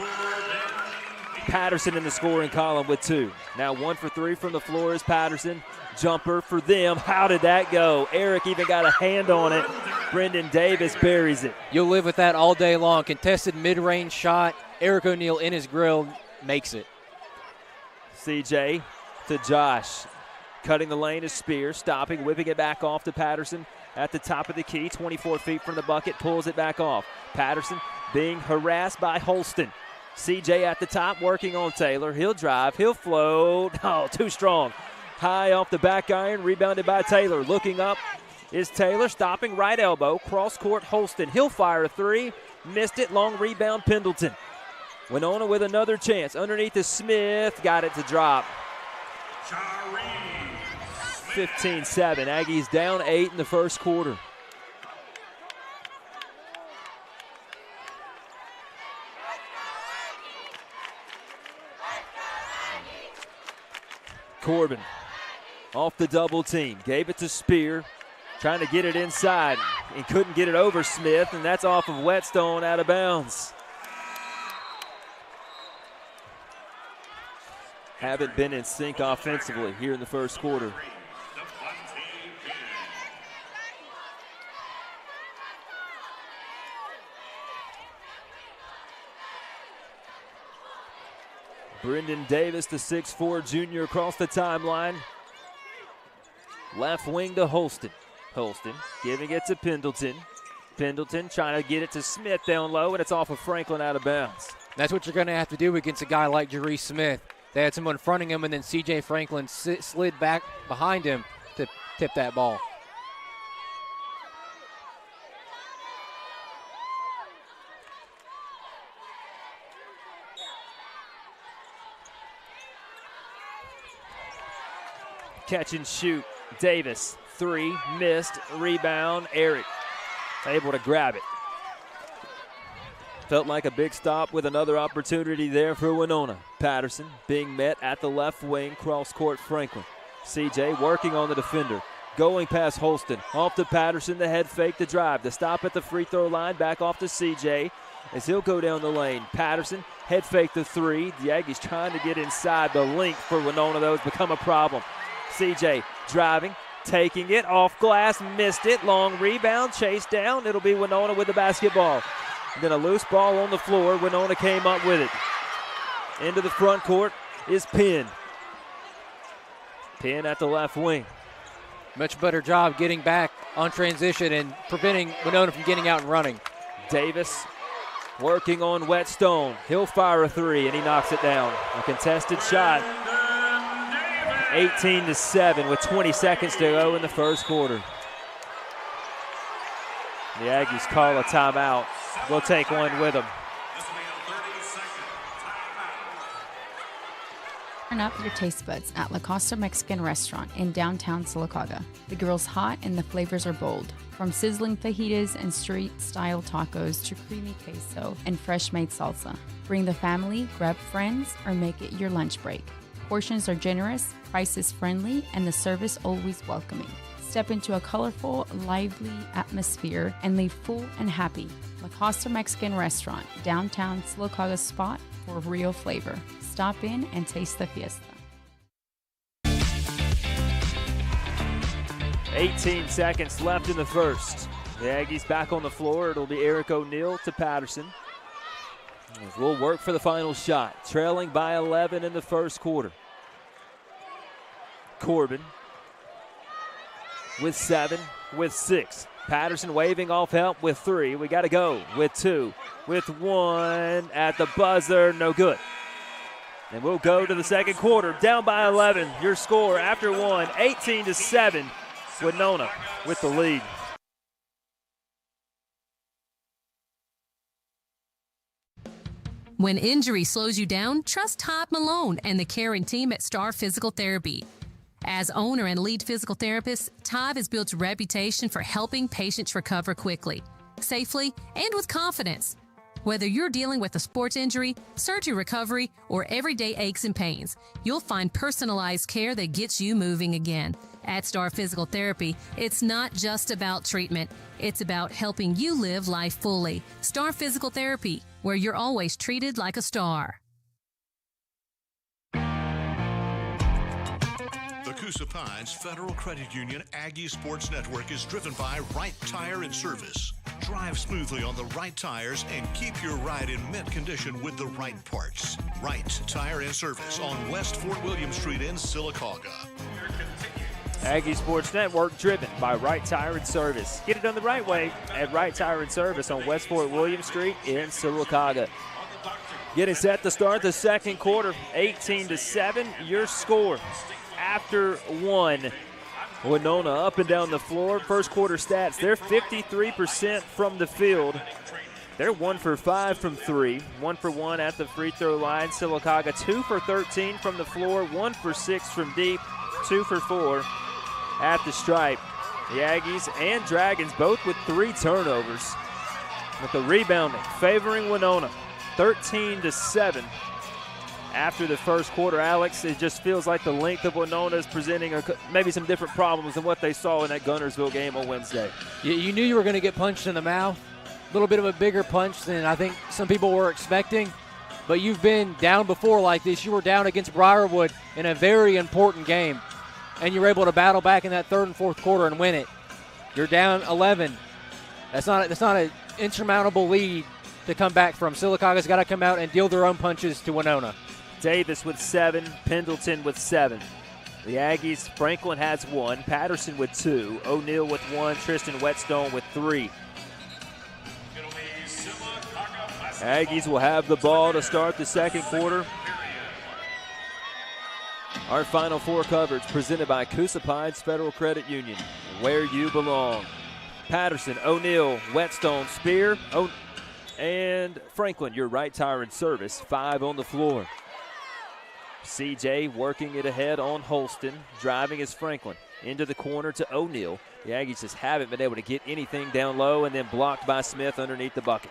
Patterson in the scoring column with 2. Now 1 for 3 from the floor is Patterson. Jumper for them. How did that go? Eric even got a hand on it. Brendan Davis buries it. You'll live with that all day long. Contested mid-range shot. Eric O'Neal in his grill makes it. CJ to Josh. Cutting the lane is Spear. Stopping, whipping it back off to Patterson at the top of the key. 24 feet from the bucket. Pulls it back off. Patterson being harassed by Holston. CJ at the top working on Taylor. He'll drive. He'll float. Oh, too strong. High off the back iron. Rebounded by Taylor. Looking up is Taylor. Stopping right elbow. Cross court Holston. He'll fire a 3. Missed it. Long rebound Pendleton. Wenonah with another chance. Underneath to Smith. Got it to drop. 15-7. Aggies down 8 in the first quarter. Corbin off the double team. Gave it to Spear. Trying to get it inside and couldn't get it over Smith, and that's off of Whetstone out of bounds. Haven't been in sync offensively here in the first quarter. Brendan Davis, the 6'4 junior, across the timeline. Left wing to Holston. Holston giving it to Pendleton. Pendleton trying to get it to Smith down low, and it's off of Franklin out of bounds. That's what you're going to have to do against a guy like Jeree Smith. They had someone fronting him, and then C.J. Franklin slid back behind him to tip that ball. Catch and shoot. Davis, 3, missed, rebound. Eric able to grab it. Felt like a big stop with another opportunity there for Wenonah. Patterson being met at the left wing, cross court Franklin. CJ working on the defender. Going past Holston. Off to Patterson, the head fake, the drive. The stop at the free throw line, back off to CJ as he'll go down the lane. Patterson, head fake the 3. The Aggies trying to get inside. The length for Wenonah, though, has become a problem. CJ driving, taking it, off glass, missed it. Long rebound, chased down. It'll be Wenonah with the basketball. And then a loose ball on the floor. Wenonah came up with it. Into the front court is Penn. Penn at the left wing. Much better job getting back on transition and preventing Wenonah from getting out and running. Davis working on Whetstone. He'll fire a 3, and he knocks it down. A contested shot. 18-7 with 20 seconds to go in the first quarter. The Aggies call a timeout. We'll take one with them. Turn up your taste buds at La Costa Mexican Restaurant in downtown Sylacauga. The grill's hot and the flavors are bold. From sizzling fajitas and street-style tacos to creamy queso and fresh-made salsa. Bring the family, grab friends, or make it your lunch break. Portions are generous, prices friendly, and the service always welcoming. Step into a colorful, lively atmosphere and leave full and happy. La Costa Mexican Restaurant, downtown Sylacauga's spot for real flavor. Stop in and taste the fiesta. 18 seconds left in the first. The Aggies back on the floor. It'll be Eric O'Neal to Patterson. We'll work for the final shot. Trailing by 11 in the first quarter. Corbin with 7, with 6. Patterson waving off help with 3. We got to go with 2, with 1 at the buzzer. No good. And we'll go to the second quarter. Down by 11. Your score after 1, 18-7. Wenonah with the lead. When injury slows you down, trust Todd Malone and the caring team at Star Physical Therapy. As owner and lead physical therapist, Todd has built a reputation for helping patients recover quickly, safely, and with confidence. Whether you're dealing with a sports injury, surgery recovery, or everyday aches and pains, you'll find personalized care that gets you moving again. At Star Physical Therapy, it's not just about treatment. It's about helping you live life fully. Star Physical Therapy, where you're always treated like a star. The Coosa Pines Federal Credit Union Aggie Sports Network is driven by Right Tire and Service. Drive smoothly on the right tires and keep your ride in mint condition with the right parts. Right Tire and Service on West Fort William Street in Sylacauga. Aggie Sports Network driven by Right Tire and Service. Get it done the right way at Right Tire and Service on West Fort William Street in Sylacauga. Getting set to start the second quarter, 18-7, your score after 1. Wenonah up and down the floor. First quarter stats, they're 53% from the field. They're 1 for 5 from 3, 1 for 1 at the free throw line. Sylacauga 2 for 13 from the floor, 1 for 6 from deep, 2 for 4 at the stripe. The Aggies and Dragons both with 3 turnovers, with the rebounding favoring Wenonah, 13-7. After the first quarter, Alex, it just feels like the length of Wenonah is presenting maybe some different problems than what they saw in that Guntersville game on Wednesday. You knew you were going to get punched in the mouth. A little bit of a bigger punch than I think some people were expecting. But you've been down before like this. You were down against Briarwood in a very important game, and you were able to battle back in that third and fourth quarter and win it. You're down 11. That's not an insurmountable lead to come back from. Sylacauga's got to come out and deal their own punches to Wenonah. Davis with 7, Pendleton with 7. The Aggies, Franklin has 1, Patterson with 2, O'Neal with 1, Tristan Whetstone with 3. Aggies will have the ball to start the second quarter. Our Final Four coverage presented by COURTSIDE Federal Credit Union, where you belong. Patterson, O'Neal, Whetstone, Spear, and Franklin, your right tire and service, 5 on the floor. CJ working it ahead on Holston. Driving is Franklin. Into the corner to O'Neal. The Aggies just haven't been able to get anything down low, and then blocked by Smith underneath the bucket.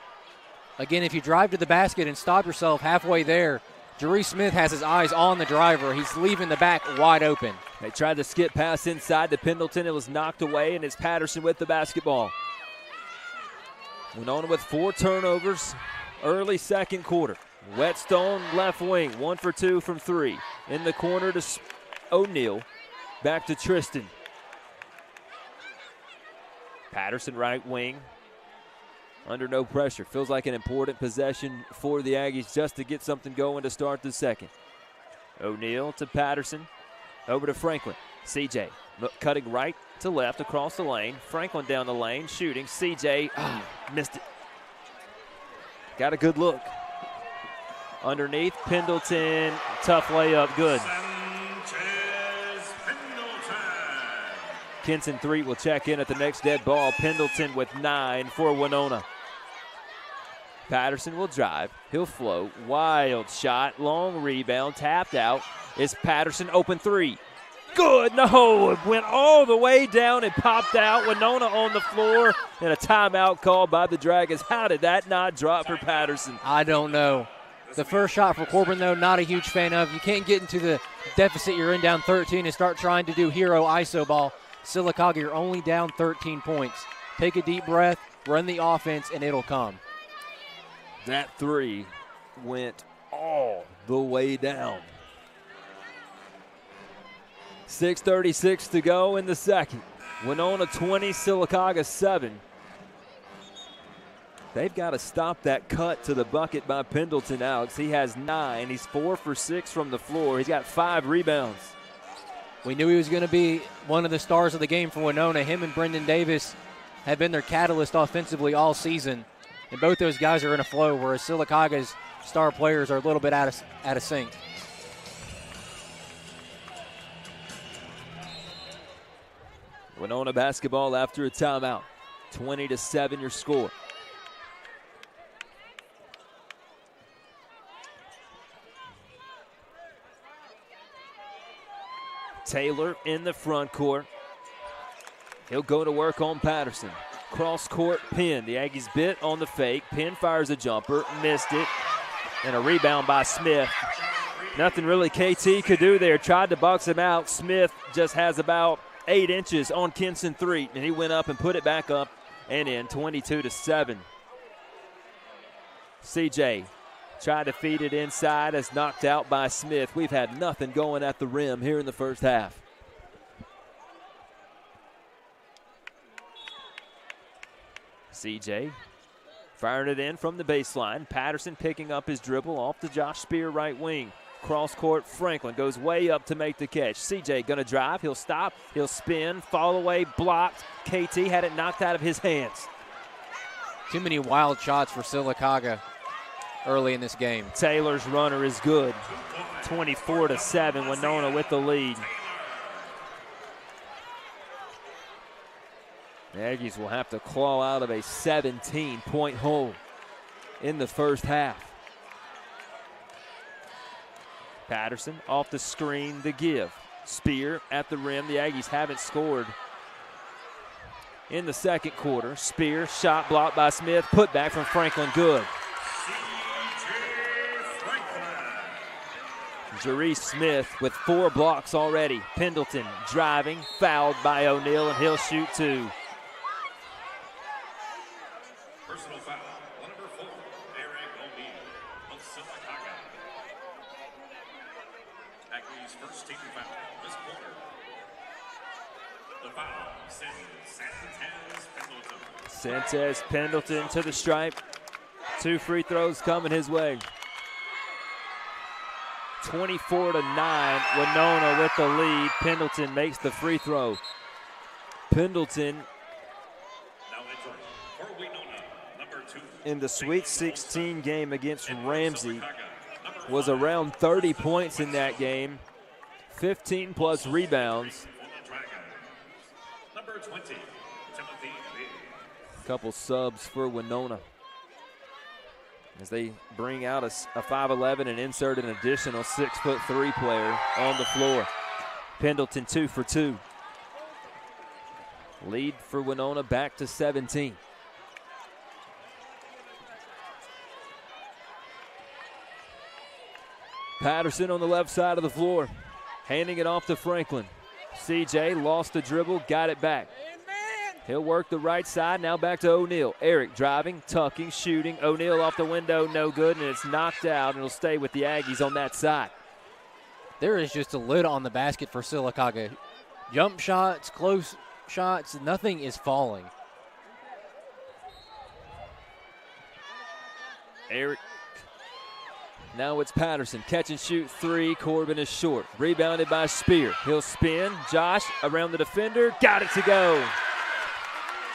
Again, if you drive to the basket and stop yourself halfway there, Jeree Smith has his eyes on the driver. He's leaving the back wide open. They tried to skip pass inside to Pendleton. It was knocked away, and it's Patterson with the basketball. Wenonah with 4 turnovers early second quarter. Whetstone left wing, 1 for 2 from 3. In the corner to O'Neal. Back to Tristan. Patterson right wing. Under no pressure. Feels like an important possession for the Aggies just to get something going to start the second. O'Neal to Patterson. Over to Franklin. CJ cutting right to left across the lane. Franklin down the lane, shooting. CJ missed it. Got a good look. Underneath, Pendleton, tough layup, good. Kenson 3 will check in at the next dead ball. Pendleton with 9 for Wenonah. Patterson will drive. He'll float. Wild shot. Long rebound. Tapped out. It's Patterson. Open 3. Good. No. It went all the way down and popped out. Wenonah on the floor. And a timeout called by the Dragons. How did that not drop for Patterson? I don't know. The first shot for Corbin, though, not a huge fan of. You can't get into the deficit you're in down 13 and start trying to do hero ISO ball. Sylacauga, you're only down 13 points. Take a deep breath, run the offense, and it'll come. That 3 went all the way down. 6:36 to go in the second. Wenonah 20, Sylacauga 7. They've got to stop that cut to the bucket by Pendleton, Alex. He has 9. He's 4 for 6 from the floor. He's got 5 rebounds. We knew he was going to be one of the stars of the game for Wenonah. Him and Brendan Davis have been their catalyst offensively all season. And both those guys are in a flow, whereas Sylacauga's star players are a little bit out of sync. Wenonah basketball after a timeout. 20-7 your score. Taylor in the front court. He'll go to work on Patterson. Cross court Penn. The Aggies bit on the fake. Penn fires a jumper, missed it. And a rebound by Smith. Nothing really KT could do there. Tried to box him out. Smith just has about 8 inches on Kenson 3. And he went up and put it back up and in. 22-7. CJ tried to feed it inside as knocked out by Smith. We've had nothing going at the rim here in the first half. CJ firing it in from the baseline. Patterson picking up his dribble off to Josh Spear right wing. Cross court, Franklin goes way up to make the catch. CJ gonna drive, he'll stop, he'll spin, fall away, blocked. KT had it knocked out of his hands. Too many wild shots for Sylacauga early in this game. Taylor's runner is good. 24-7, Wenonah with the lead. The Aggies will have to claw out of a 17-point hole. in the first half. Patterson off the screen, the give. Spear at the rim. The Aggies haven't scored in the second quarter. Spear, shot blocked by Smith. Put back from Franklin, good. Jerice Smith with 4 blocks already. Pendleton driving, fouled by O'Neal, and he'll shoot 2. Personal foul, number 4, Eric O'Neal of Sylacauga. Aggies' first team foul this quarter. The foul sends Santez Pendleton to the stripe. 2 free throws coming his way. 24-9, Wenonah with the lead. Pendleton makes the free throw. Pendleton in the Sweet 16 game against Ramsey was around 30 points in that game, 15 plus rebounds. A couple subs for Wenonah as they bring out a 5'11" and insert an additional 6'3" player on the floor. Pendleton 2 for 2. Lead for Wenonah back to 17. Patterson on the left side of the floor, handing it off to Franklin. CJ lost the dribble, got it back. He'll work the right side, now back to O'Neal. Eric driving, tucking, shooting. O'Neal off the window, no good, and it's knocked out, and it'll stay with the Aggies on that side. There is just a lid on the basket for Sylacauga. Jump shots, close shots, nothing is falling. Eric. Now it's Patterson. Catch and shoot 3. Corbin is short. Rebounded by Spear. He'll spin. Josh around the defender. Got it to go.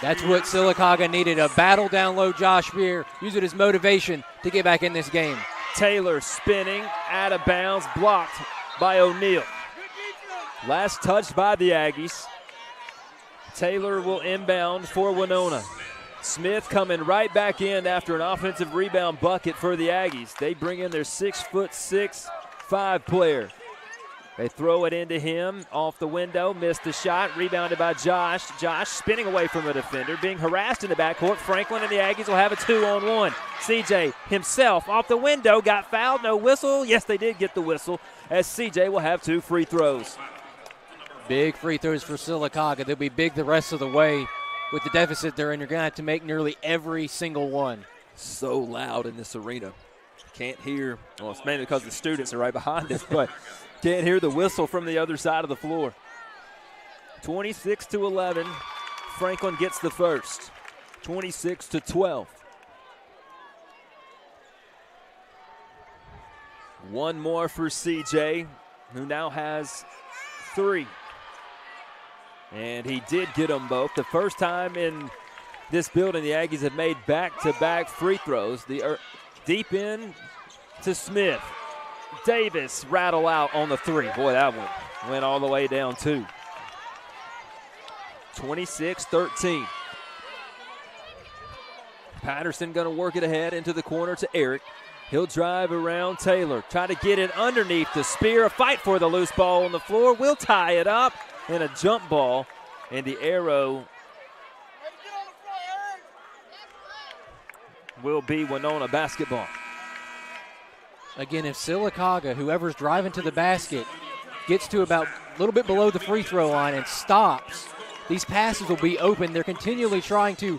That's what Sylacauga needed, a battle down low. Josh Spear, use it as motivation to get back in this game. Taylor spinning, out of bounds, blocked by O'Neal. Last touch by the Aggies. Taylor will inbound for Wenonah. Smith coming right back in after an offensive rebound bucket for the Aggies. They bring in their 6'6", 5 player. They throw it into him, off the window, missed the shot, rebounded by Josh. Josh spinning away from a defender, being harassed in the backcourt. Franklin and the Aggies will have a 2-on-1. CJ himself off the window, got fouled, no whistle. Yes, they did get the whistle, as CJ will have 2 free throws. Big free throws for Sylacauga. They'll be big the rest of the way with the deficit they're in. You're going to have to make nearly every single one. So loud in this arena. Can't hear, well, it's mainly because the students are right behind us, but can't hear the whistle from the other side of the floor. 26-11. Franklin gets the first. 26-12. One more for CJ, who now has 3. And he did get them both. The first time in this building, the Aggies have made back-to-back free throws. Deep in to Smith. Davis rattle out on the 3. Boy, that one went all the way down 2. 26-13. Patterson going to work it ahead into the corner to Eric. He'll drive around Taylor. Try to get it underneath the Spear. A fight for the loose ball on the floor. We'll tie it up. And a jump ball. And the arrow will be Wenonah basketball. Again, if Sylacauga, whoever's driving to the basket, gets to about a little bit below the free throw line and stops, these passes will be open. They're continually trying to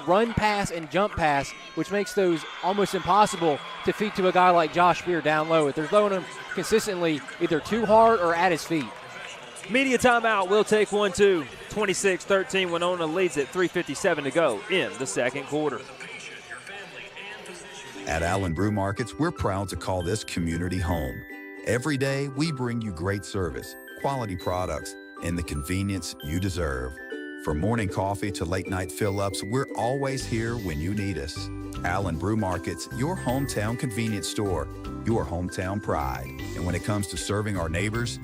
run pass and jump pass, which makes those almost impossible to feed to a guy like Josh Spear down low if they're throwing him consistently either too hard or at his feet. Media timeout. We'll take 1-2. 26-13. Wenonah leads it. 3:57 to go in the second quarter. At Allen Brew Markets, we're proud to call this community home. Every day, we bring you great service, quality products, and the convenience you deserve. From morning coffee to late-night fill-ups, we're always here when you need us. Allen Brew Markets, your hometown convenience store, your hometown pride. And when it comes to serving our neighbors,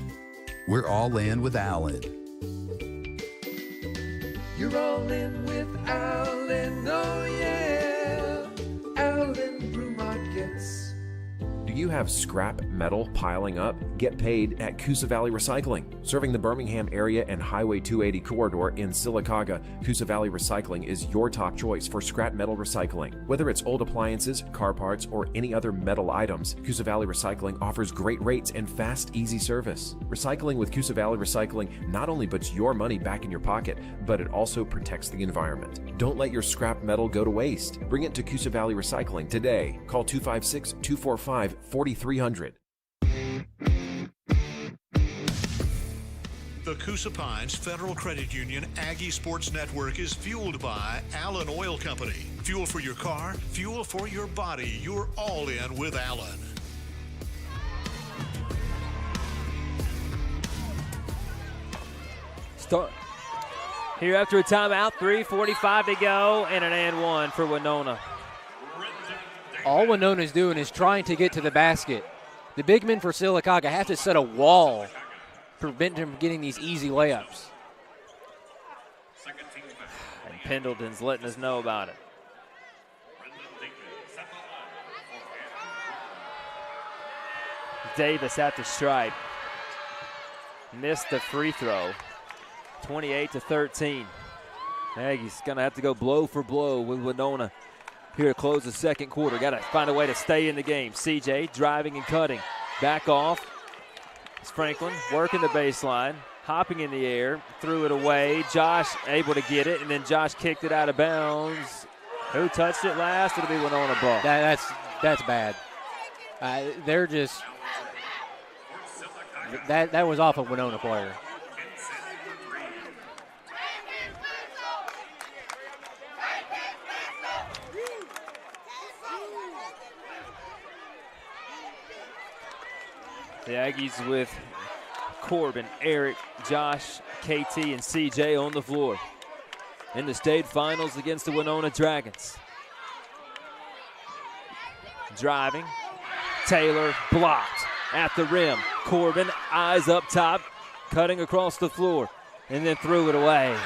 we're all in with Allen. You're all in with Allen, oh yeah. Allen you have scrap metal piling up, get paid at Coosa Valley Recycling. Serving the Birmingham area and Highway 280 corridor in Sylacauga, Coosa Valley Recycling is your top choice for scrap metal recycling. Whether it's old appliances, car parts, or any other metal items, Coosa Valley Recycling offers great rates and fast, easy service. Recycling with Coosa Valley Recycling not only puts your money back in your pocket, but it also protects the environment. Don't let your scrap metal go to waste. Bring it to Coosa Valley Recycling today. Call 256-245-4300. The Coosa Pines Federal Credit Union Aggie Sports Network is fueled by Allen Oil Company. Fuel for your car, fuel for your body. You're all in with Allen. Here after a timeout, 3:45 to go, and an and one for Wenonah. All Wenona's doing is trying to get to the basket. The big men for Sylacauga have to set a wall, prevent them from getting these easy layups. And Pendleton's letting us know about it. Davis at the stripe. Missed the free throw. 28-13. Aggies going to have to go blow for blow with Wenonah here to close the second quarter. Got to find a way to stay in the game. CJ driving and cutting. Back off. It's Franklin working the baseline, hopping in the air, threw it away. Josh able to get it, and then Josh kicked it out of bounds. Who touched it last? It'll be Wenonah ball. That's bad. They're just that was off a Wenonah player. The Aggies with Corbin, Eric, Josh, KT, and CJ on the floor in the state finals against the Wenonah Dragons. Driving, Taylor blocked at the rim. Corbin, eyes up top, cutting across the floor, and then threw it away.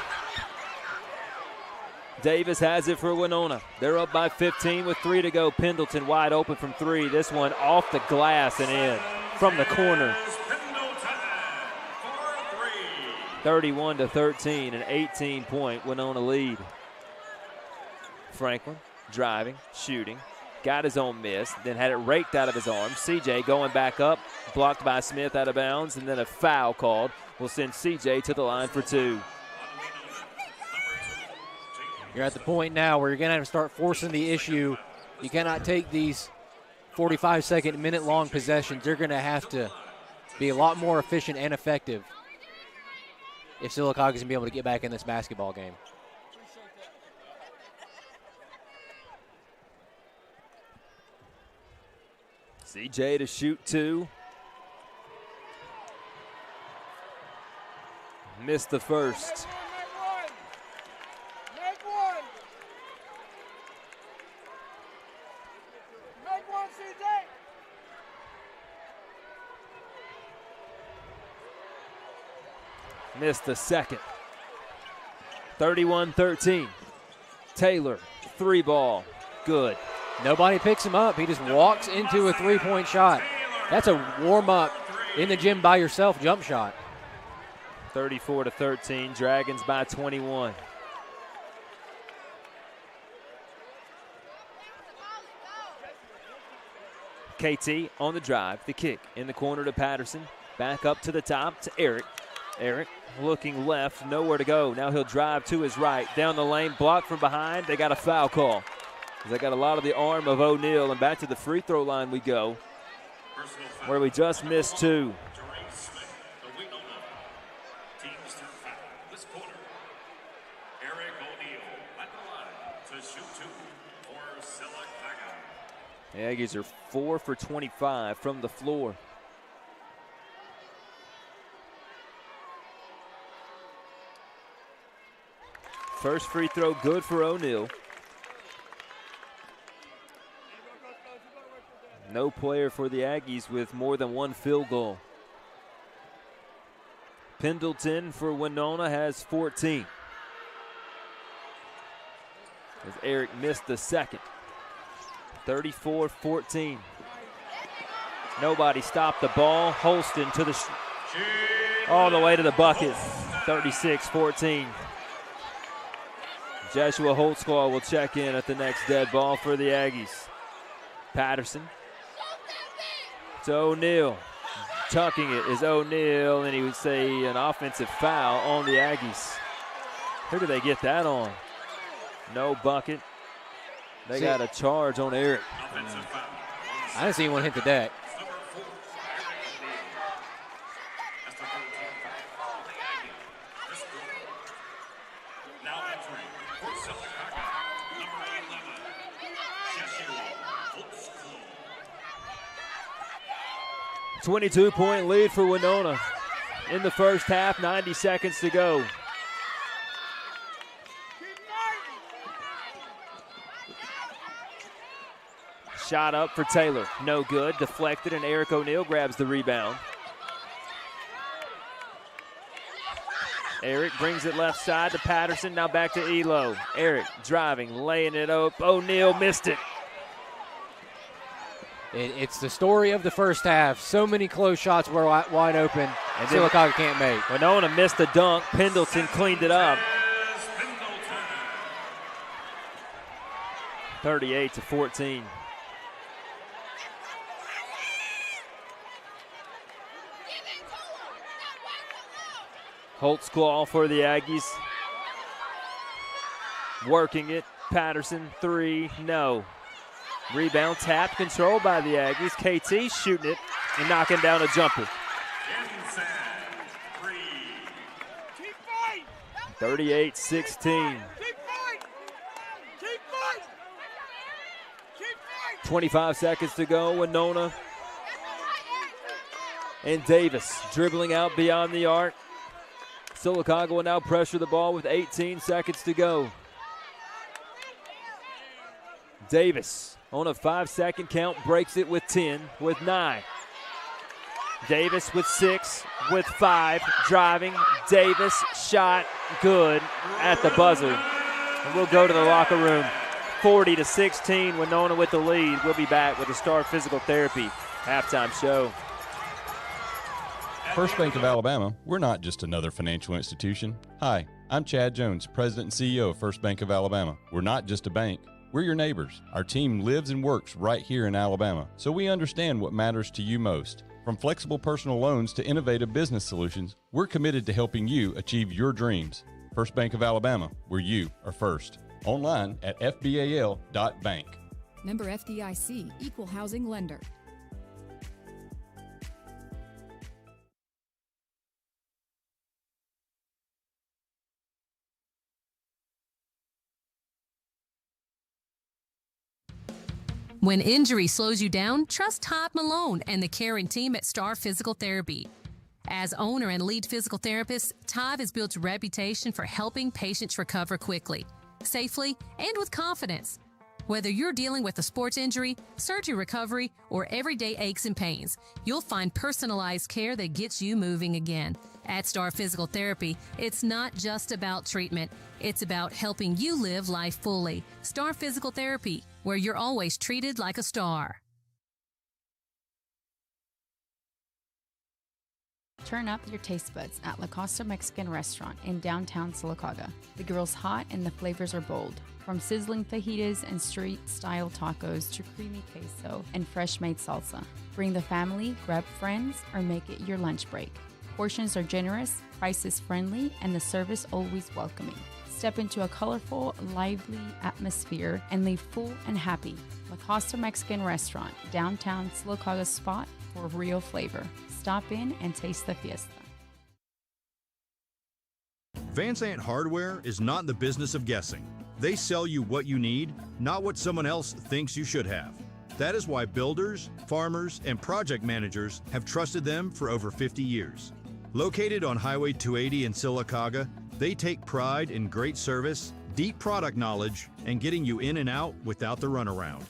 Davis has it for Wenonah. They're up by 15 with 3 to go. Pendleton wide open from 3. This one off the glass and in from the corner. 31-13, an 18-point Wenonah lead. Franklin driving, shooting, got his own miss, then had it raked out of his arm. CJ going back up, blocked by Smith out of bounds, and then a foul called will send CJ to the line for 2. You're at the point now where you're going to have to start forcing the issue. You cannot take these 45-second, minute-long possessions. You're going to have to be a lot more efficient and effective if Sylacauga is going to be able to get back in this basketball game. CJ to shoot 2. Missed the first. Missed the second. 31-13. Taylor, 3 ball, good. Nobody picks him up. He just walks into a 3-point shot. That's a warm-up in the gym by yourself jump shot. 34-13, Dragons by 21. KT on the drive, the kick in the corner to Patterson. Back up to the top to Eric. Eric looking left, nowhere to go. Now he'll drive to his right. Down the lane, blocked from behind. They got a foul call. They got a lot of the arm of O'Neal, and back to the free throw line we go, where we just missed 2. The Aggies are 4 for 25 from the floor. First free throw good for O'Neal. No player for the Aggies with more than 1 field goal. Pendleton for Wenonah has 14. As Eric missed the second. 34-14. Nobody stopped the ball. Holston to the all the way to the bucket. 36-14. Joshua Holtzclaw will check in at the next dead ball for the Aggies. Patterson to O'Neal. Tucking it is O'Neal, and he would say an offensive foul on the Aggies. Who do they get that on? No bucket. They got a charge on Eric. I didn't see anyone hit the deck. Now entering for Sylacauga, number 11, 22-point lead for Wenonah in the first half, 90 seconds to go. Shot up for Taylor, no good, deflected, and Eric O'Neal grabs the rebound. Eric brings it left side to Patterson, now back to Elo. Eric driving, laying it up, O'Neal missed it. It's the story of the first half. So many close shots were wide open, and Sylacauga can't make. Wenonah missed the dunk, Pendleton cleaned it up. 38-14. Holtzclaw for the Aggies. Working it. Patterson, three, no. Rebound tap, controlled by the Aggies. KT shooting it and knocking down a jumper. 38-16. 25 seconds to go. Wenonah and Davis dribbling out beyond the arc. Sylacauga will now pressure the ball with 18 seconds to go. Davis on a 5-second count breaks it with 10, with 9. Davis with 6, with 5, driving. Davis shot good at the buzzer. And we'll go to the locker room. 40-16, Wenonah with the lead. We'll be back with the Star Physical Therapy halftime show. First Bank of Alabama, we're not just another financial institution. Hi, I'm Chad Jones, President and CEO of First Bank of Alabama. We're not just a bank. We're your neighbors. Our team lives and works right here in Alabama, so we understand what matters to you most. From flexible personal loans to innovative business solutions, we're committed to helping you achieve your dreams. First Bank of Alabama, where you are first. Online at fbal.bank. Member FDIC, Equal Housing Lender. When injury slows you down, trust Todd Malone and the caring team at Star Physical Therapy. As owner and lead physical therapist, Todd has built a reputation for helping patients recover quickly, safely, and with confidence. Whether you're dealing with a sports injury, surgery recovery, or everyday aches and pains, you'll find personalized care that gets you moving again. At Star Physical Therapy, it's not just about treatment. It's about helping you live life fully. Star Physical Therapy, where you're always treated like a star. Turn up your taste buds at La Costa Mexican Restaurant in downtown Sylacauga. The grill's hot and the flavors are bold. From sizzling fajitas and street-style tacos to creamy queso and fresh-made salsa. Bring the family, grab friends, or make it your lunch break. Portions are generous, prices friendly, and the service always welcoming. Step into a colorful, lively atmosphere and leave full and happy. La Costa Mexican Restaurant, downtown Sylacauga's spot for real flavor. Stop in and taste the fiesta. Van Zandt Hardware is not in the business of guessing. They sell you what you need, not what someone else thinks you should have. That is why builders, farmers, and project managers have trusted them for over 50 years. Located on Highway 280 in Sylacauga, they take pride in great service, deep product knowledge, and getting you in and out without the runaround.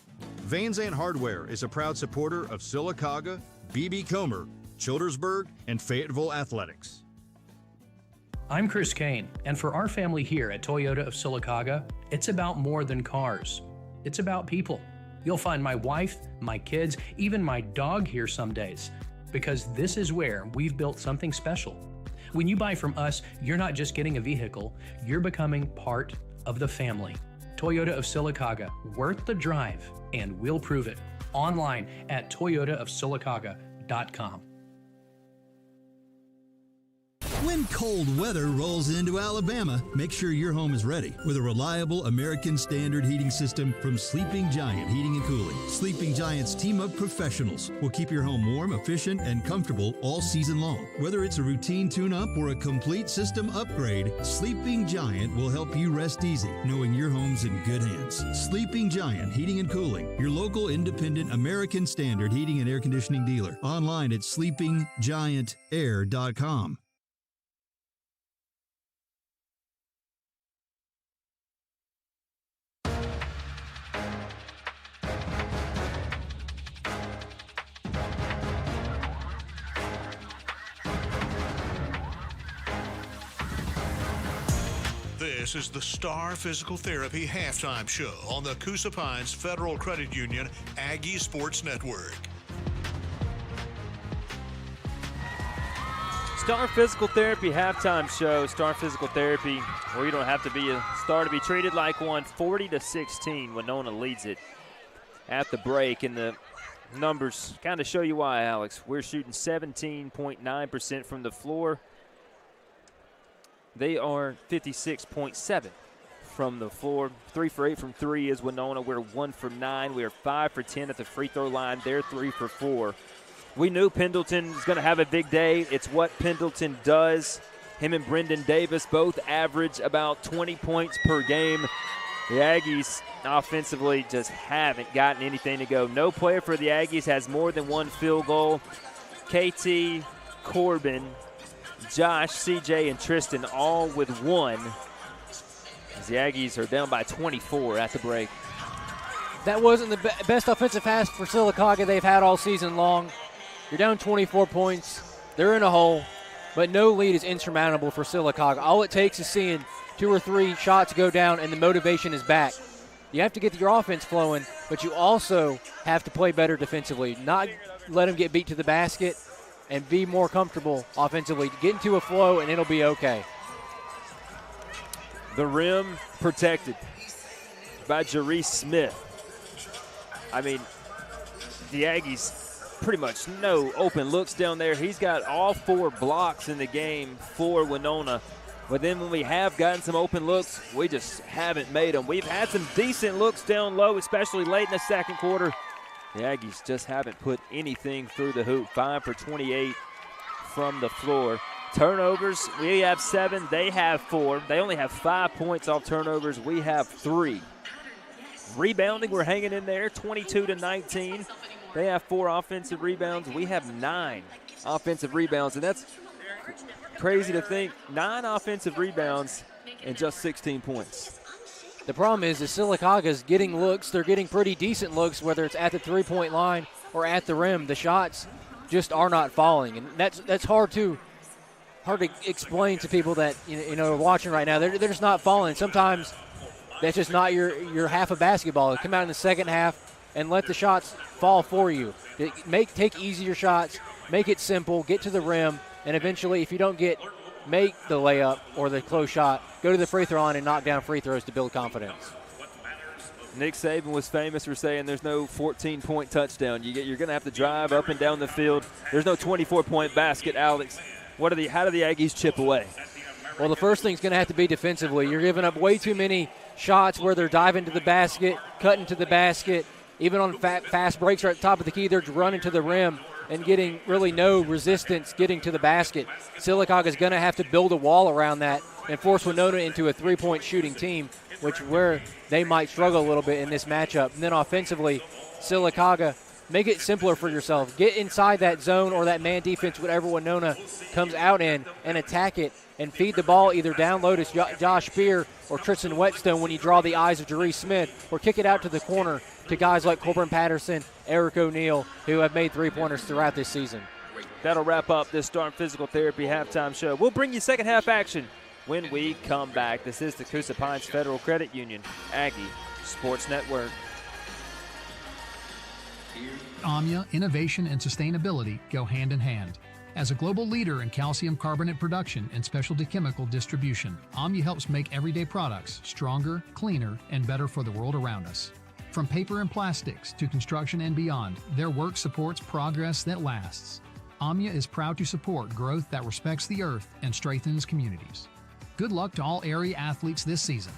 Van Zandt Hardware is a proud supporter of Sylacauga, B.B. Comer, Childersburg, and Fayetteville Athletics. I'm Chris Kane, and for our family here at Toyota of Sylacauga, it's about more than cars. It's about people. You'll find my wife, my kids, even my dog here some days, because this is where we've built something special. When you buy from us, you're not just getting a vehicle, you're becoming part of the family. Toyota of Sylacauga, worth the drive, and we'll prove it. Online at toyotaofsylacauga.com. When cold weather rolls into Alabama, make sure your home is ready with a reliable American Standard heating system from Sleeping Giant Heating and Cooling. Sleeping Giant's team of professionals will keep your home warm, efficient, and comfortable all season long. Whether it's a routine tune-up or a complete system upgrade, Sleeping Giant will help you rest easy, knowing your home's in good hands. Sleeping Giant Heating and Cooling, your local independent American Standard heating and air conditioning dealer. Online at sleepinggiantair.com. This is the Star Physical Therapy Halftime Show on the Coosa Pines Federal Credit Union Aggie Sports Network. Star Physical Therapy Halftime Show. Star Physical Therapy, where you don't have to be a star to be treated like one. 40-16. Wenonah leads it at the break, and the numbers kind of show you why, Alex. We're shooting 17.9% from the floor. They are 56.7 from the floor. 3 for 8 from 3 is Wenonah. We're 1 for 9. We are 5 for 10 at the free throw line. They're 3 for 4. We knew Pendleton was going to have a big day. It's what Pendleton does. Him and Brendan Davis both average about 20 points per game. The Aggies offensively just haven't gotten anything to go. No player for the Aggies has more than one field goal. KT, Corbin, Josh, CJ, and Tristan all with one, as the Aggies are down by 24 at the break. That wasn't the best offensive pass for Sylacauga they've had all season long. You're down 24 points. They're in a hole, but no lead is insurmountable for Sylacauga. All it takes is seeing 2 or 3 shots go down, and the motivation is back. You have to get your offense flowing, but you also have to play better defensively. Not let them get beat to the basket, and be more comfortable offensively. Get into a flow, and it'll be okay. The rim protected by Jarice Smith. I mean, the Aggies pretty much no open looks down there. He's got all 4 blocks in the game for Wenonah. But then when we have gotten some open looks, we just haven't made them. We've had some decent looks down low, especially late in the second quarter. The Aggies just haven't put anything through the hoop. 5 for 28 from the floor. Turnovers, we have 7. They have 4. They only have 5 points off turnovers. We have 3. Rebounding, we're hanging in there, 22-19. They have 4 offensive rebounds. We have 9 offensive rebounds, and that's crazy to think. 9 offensive rebounds and just 16 points. The problem is Sylacauga's getting looks. They're getting pretty decent looks, whether it's at the three-point line or at the rim. The shots just are not falling, and that's hard to explain to people that you know are watching right now. They're just not falling. Sometimes that's just not your half of basketball. Come out in the second half and let the shots fall for you. Take easier shots, make it simple, get to the rim, and eventually, if you don't make the layup or the close shot, go to the free throw line and knock down free throws to build confidence. Nick Saban was famous for saying there's no 14-point touchdown. You're going to have to drive up and down the field. There's no 24-point basket, Alex. How do the Aggies chip away? Well, the first thing's going to have to be defensively. You're giving up way too many shots where they're diving to the basket, cutting to the basket. Even on fast breaks or at the top of the key, they're running to the rim and getting really no resistance getting to the basket. Sylacauga is going to have to build a wall around that and force Wenonah into a three-point shooting team, which where they might struggle a little bit in this matchup. And then offensively, Sylacauga, make it simpler for yourself. Get inside that zone or that man defense, whatever Wenonah comes out in, and attack it and feed the ball either down low to Josh Spear or Tristan Whetstone when you draw the eyes of Jarice Smith, or kick it out to the corner to guys like Corbin Patterson, Eric O'Neal, who have made three-pointers throughout this season. That'll wrap up this Star Physical Therapy halftime show. We'll bring you second half action when we come back. This is the Coosa Pines Federal Credit Union Aggie Sports Network. AHSAA, innovation and sustainability go hand in hand. As a global leader in calcium carbonate production and specialty chemical distribution, AHSAA helps make everyday products stronger, cleaner, and better for the world around us. From paper and plastics to construction and beyond, their work supports progress that lasts. AHSAA is proud to support growth that respects the earth and strengthens communities. Good luck to all area athletes this season.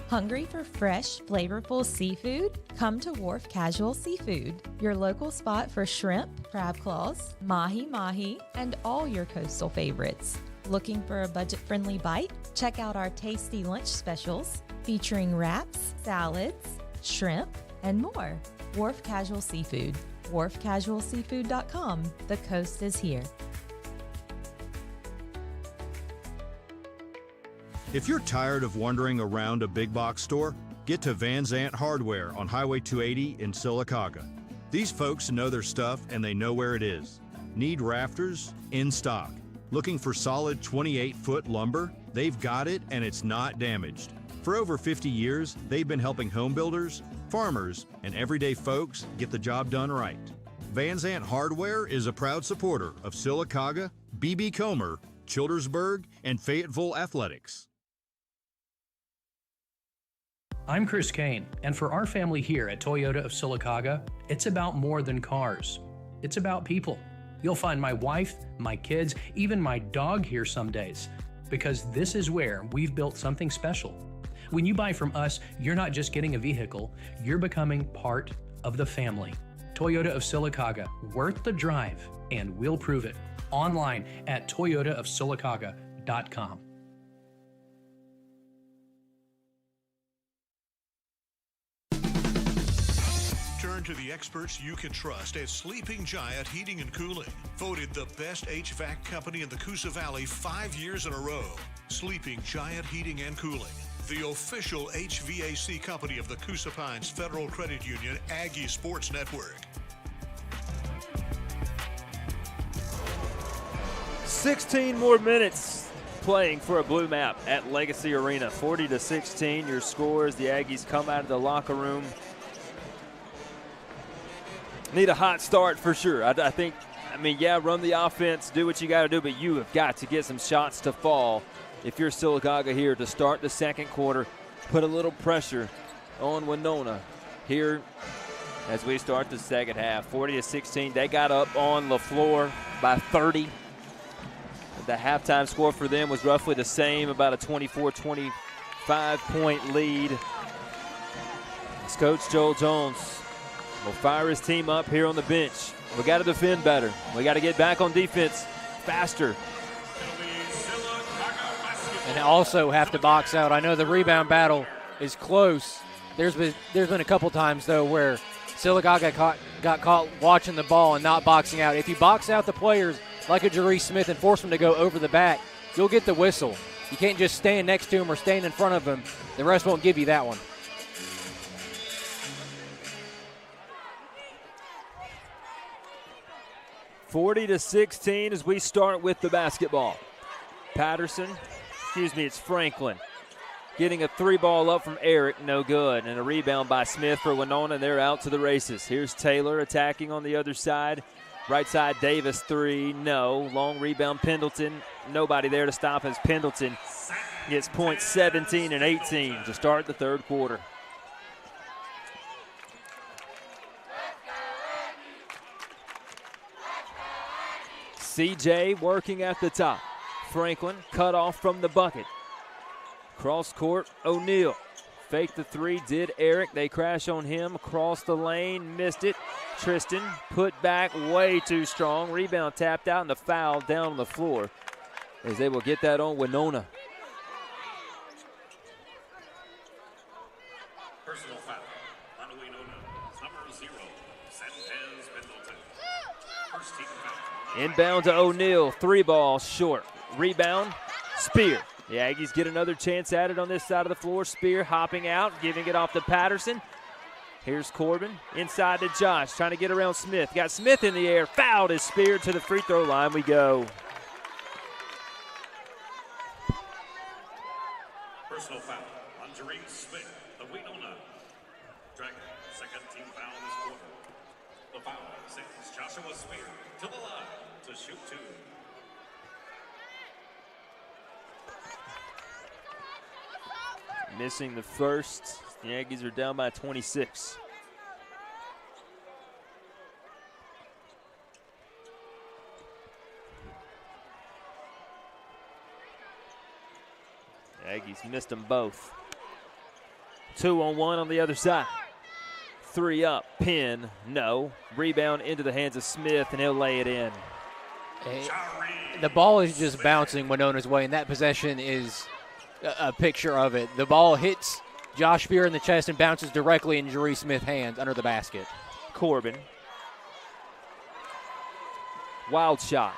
Hungry for fresh, flavorful seafood? Come to Wharf Casual Seafood, your local spot for shrimp, crab claws, mahi-mahi, and all your coastal favorites. Looking for a budget-friendly bite? Check out our tasty lunch specials featuring wraps, salads, shrimp, and more. Wharf Casual Seafood, wharfcasualseafood.com. The coast is here. If you're tired of wandering around a big box store, get to Van Zant Hardware on Highway 280 in Sylacauga. These folks know their stuff and they know where it is. Need rafters? In stock. Looking for solid 28-foot lumber? They've got it and it's not damaged. For over 50 years, they've been helping home builders, farmers, and everyday folks get the job done right. Van Zant Hardware is a proud supporter of Sylacauga, B.B. Comer, Childersburg, and Fayetteville Athletics. I'm Chris Kane, and for our family here at Toyota of Sylacauga, it's about more than cars. It's about people. You'll find my wife, my kids, even my dog here some days, because this is where we've built something special. When you buy from us, you're not just getting a vehicle, you're becoming part of the family. Toyota of Sylacauga, worth the drive, and we'll prove it. Online at toyotaofsylacauga.com. Turn to the experts you can trust at Sleeping Giant Heating and Cooling. Voted the best HVAC company in the Coosa Valley 5 years in a row. Sleeping Giant Heating and Cooling, the official HVAC company of the Coosa Pines Federal Credit Union Aggie Sports Network. 16 more minutes playing for a blue map at Legacy Arena. 40-16, your scores. The Aggies come out of the locker room. Need a hot start for sure. I mean, run the offense, do what you got to do, but you have got to get some shots to fall if you're Sylacauga here to start the second quarter. Put a little pressure on Wenonah here as we start the second half. 40-16, they got up on LaFleur by 30. The halftime score for them was roughly the same, about a 24-25 point lead. It's Coach Joel Jones will fire his team up here on the bench. We got to defend better. We got to get back on defense faster. And also have to box out. I know the rebound battle is close. There's been a couple times, though, where Sylacauga got caught watching the ball and not boxing out. If you box out the players like a Jeree Smith and force them to go over the back, you'll get the whistle. You can't just stand next to him or stand in front of him. The rest won't give you that one. 40-16 as we start with the basketball. It's Franklin. Getting a three ball up from Eric, no good. And a rebound by Smith for Wenonah, and they're out to the races. Here's Taylor attacking on the other side. Right side, Davis, three, no. Long rebound, Pendleton. Nobody there to stop as Pendleton gets points 17 and 18 to start the third quarter. CJ working at the top. Franklin cut off from the bucket. Cross court, O'Neal. Fake the three, did Eric. They crash on him, across the lane, missed it. Tristan put back way too strong. Rebound tapped out and the foul down on the floor as they will get that on Wenonah. Personal foul on Wenonah, number 0, Sanchez Pendleton. First team foul. Inbound to O'Neal, three ball short. Rebound, Spear. The Aggies get another chance at it on this side of the floor. Spear hopping out, giving it off to Patterson. Here's Corbin, inside to Josh, trying to get around Smith. Got Smith in the air, fouled as Spear to the free throw line we go. Personal foul on Jeree Smith, the Wenonah. Joshua Spear to the line to shoot 2. Missing the first. The Aggies are down by 26. The Aggies missed them both. 2-on-1 on the other side. 3 up, pin, no. Rebound into the hands of Smith, and he'll lay it in. The ball is just bouncing Wenonah's way, and that possession is a picture of it. The ball hits Josh Spear in the chest and bounces directly in Jeree Smith's hands under the basket. Corbin. Wild shot.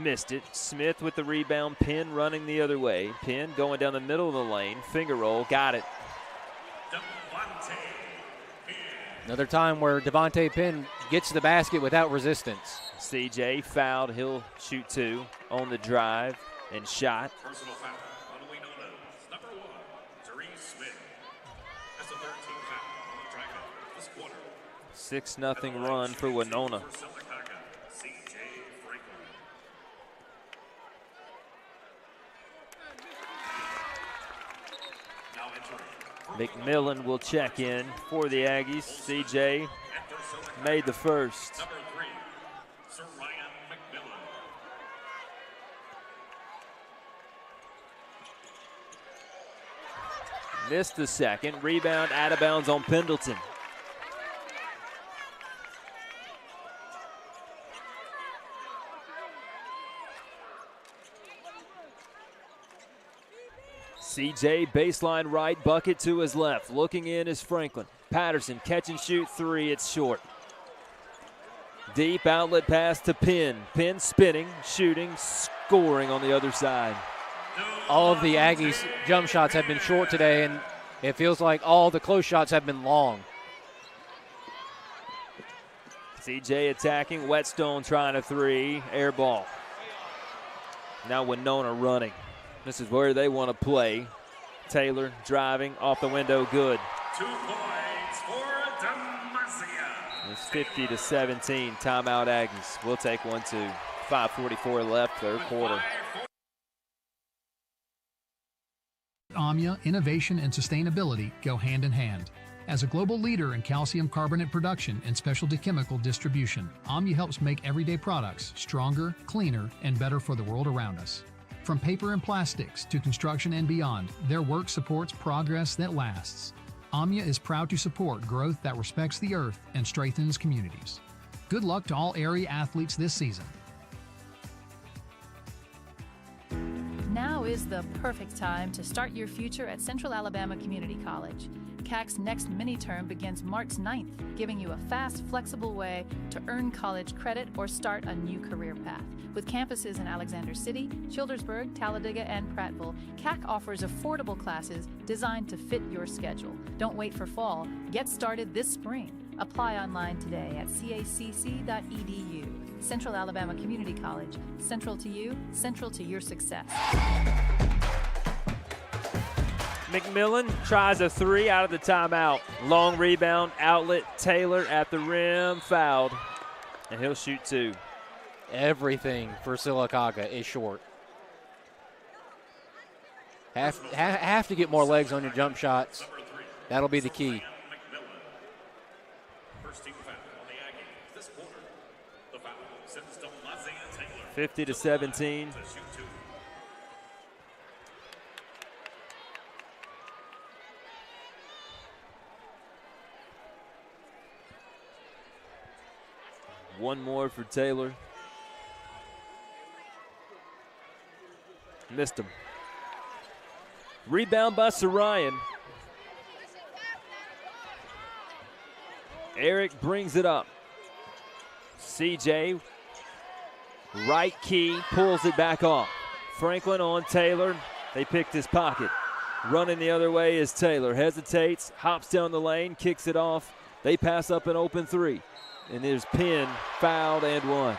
Missed it. Smith with the rebound. Penn running the other way. Penn going down the middle of the lane. Finger roll. Got it. Another time where Devontae Penn gets to the basket without resistance. CJ fouled. He'll shoot 2 on the drive and shot. Personal foul on Wenonah. Number 1, Jeree Smith. That's a 13th foul on the Dragons this quarter. 6-0 run for Wenonah. McMillan will check in for the Aggies. CJ made the first. Number 3, Sir Ryan McMillan. Missed the second. Rebound out of bounds on Pendleton. CJ baseline right, bucket to his left. Looking in is Franklin. Patterson catch and shoot 3. It's short. Deep outlet pass to Penn. Penn spinning, shooting, scoring on the other side. All of the Aggies' jump shots have been short today, and it feels like all the close shots have been long. CJ attacking. Whetstone trying a 3. Air ball. Now Wenonah running. This is where they want to play. Taylor driving off the window, good. 2 points for Demacia. It's 50-17. Timeout Aggies. We'll take 1, 2. 5:44 left, third quarter. AHSAA, innovation and sustainability go hand in hand. As a global leader in calcium carbonate production and specialty chemical distribution, AHSAA helps make everyday products stronger, cleaner, and better for the world around us. From paper and plastics to construction and beyond, their work supports progress that lasts. AHSAA is proud to support growth that respects the earth and strengthens communities. Good luck to all area athletes this season. Now is the perfect time to start your future at Central Alabama Community College. CAC's next mini-term begins March 9th, giving you a fast, flexible way to earn college credit or start a new career path. With campuses in Alexander City, Childersburg, Talladega, and Prattville, CAC offers affordable classes designed to fit your schedule. Don't wait for fall. Get started this spring. Apply online today at cacc.edu. Central Alabama Community College. Central to you, central to your success. McMillan tries a 3 out of the timeout. Long rebound, outlet, Taylor at the rim, fouled. And he'll shoot 2. Everything for Sylacauga is short. Have to get more legs on your jump shots. That'll be the key. 50-17. One more for Taylor. Missed him. Rebound by Sarayan. Eric brings it up. CJ, right key, pulls it back off. Franklin on Taylor. They picked his pocket. Running the other way is Taylor. Hesitates, hops down the lane, kicks it off. They pass up an open 3. And there's Penn, fouled and 1.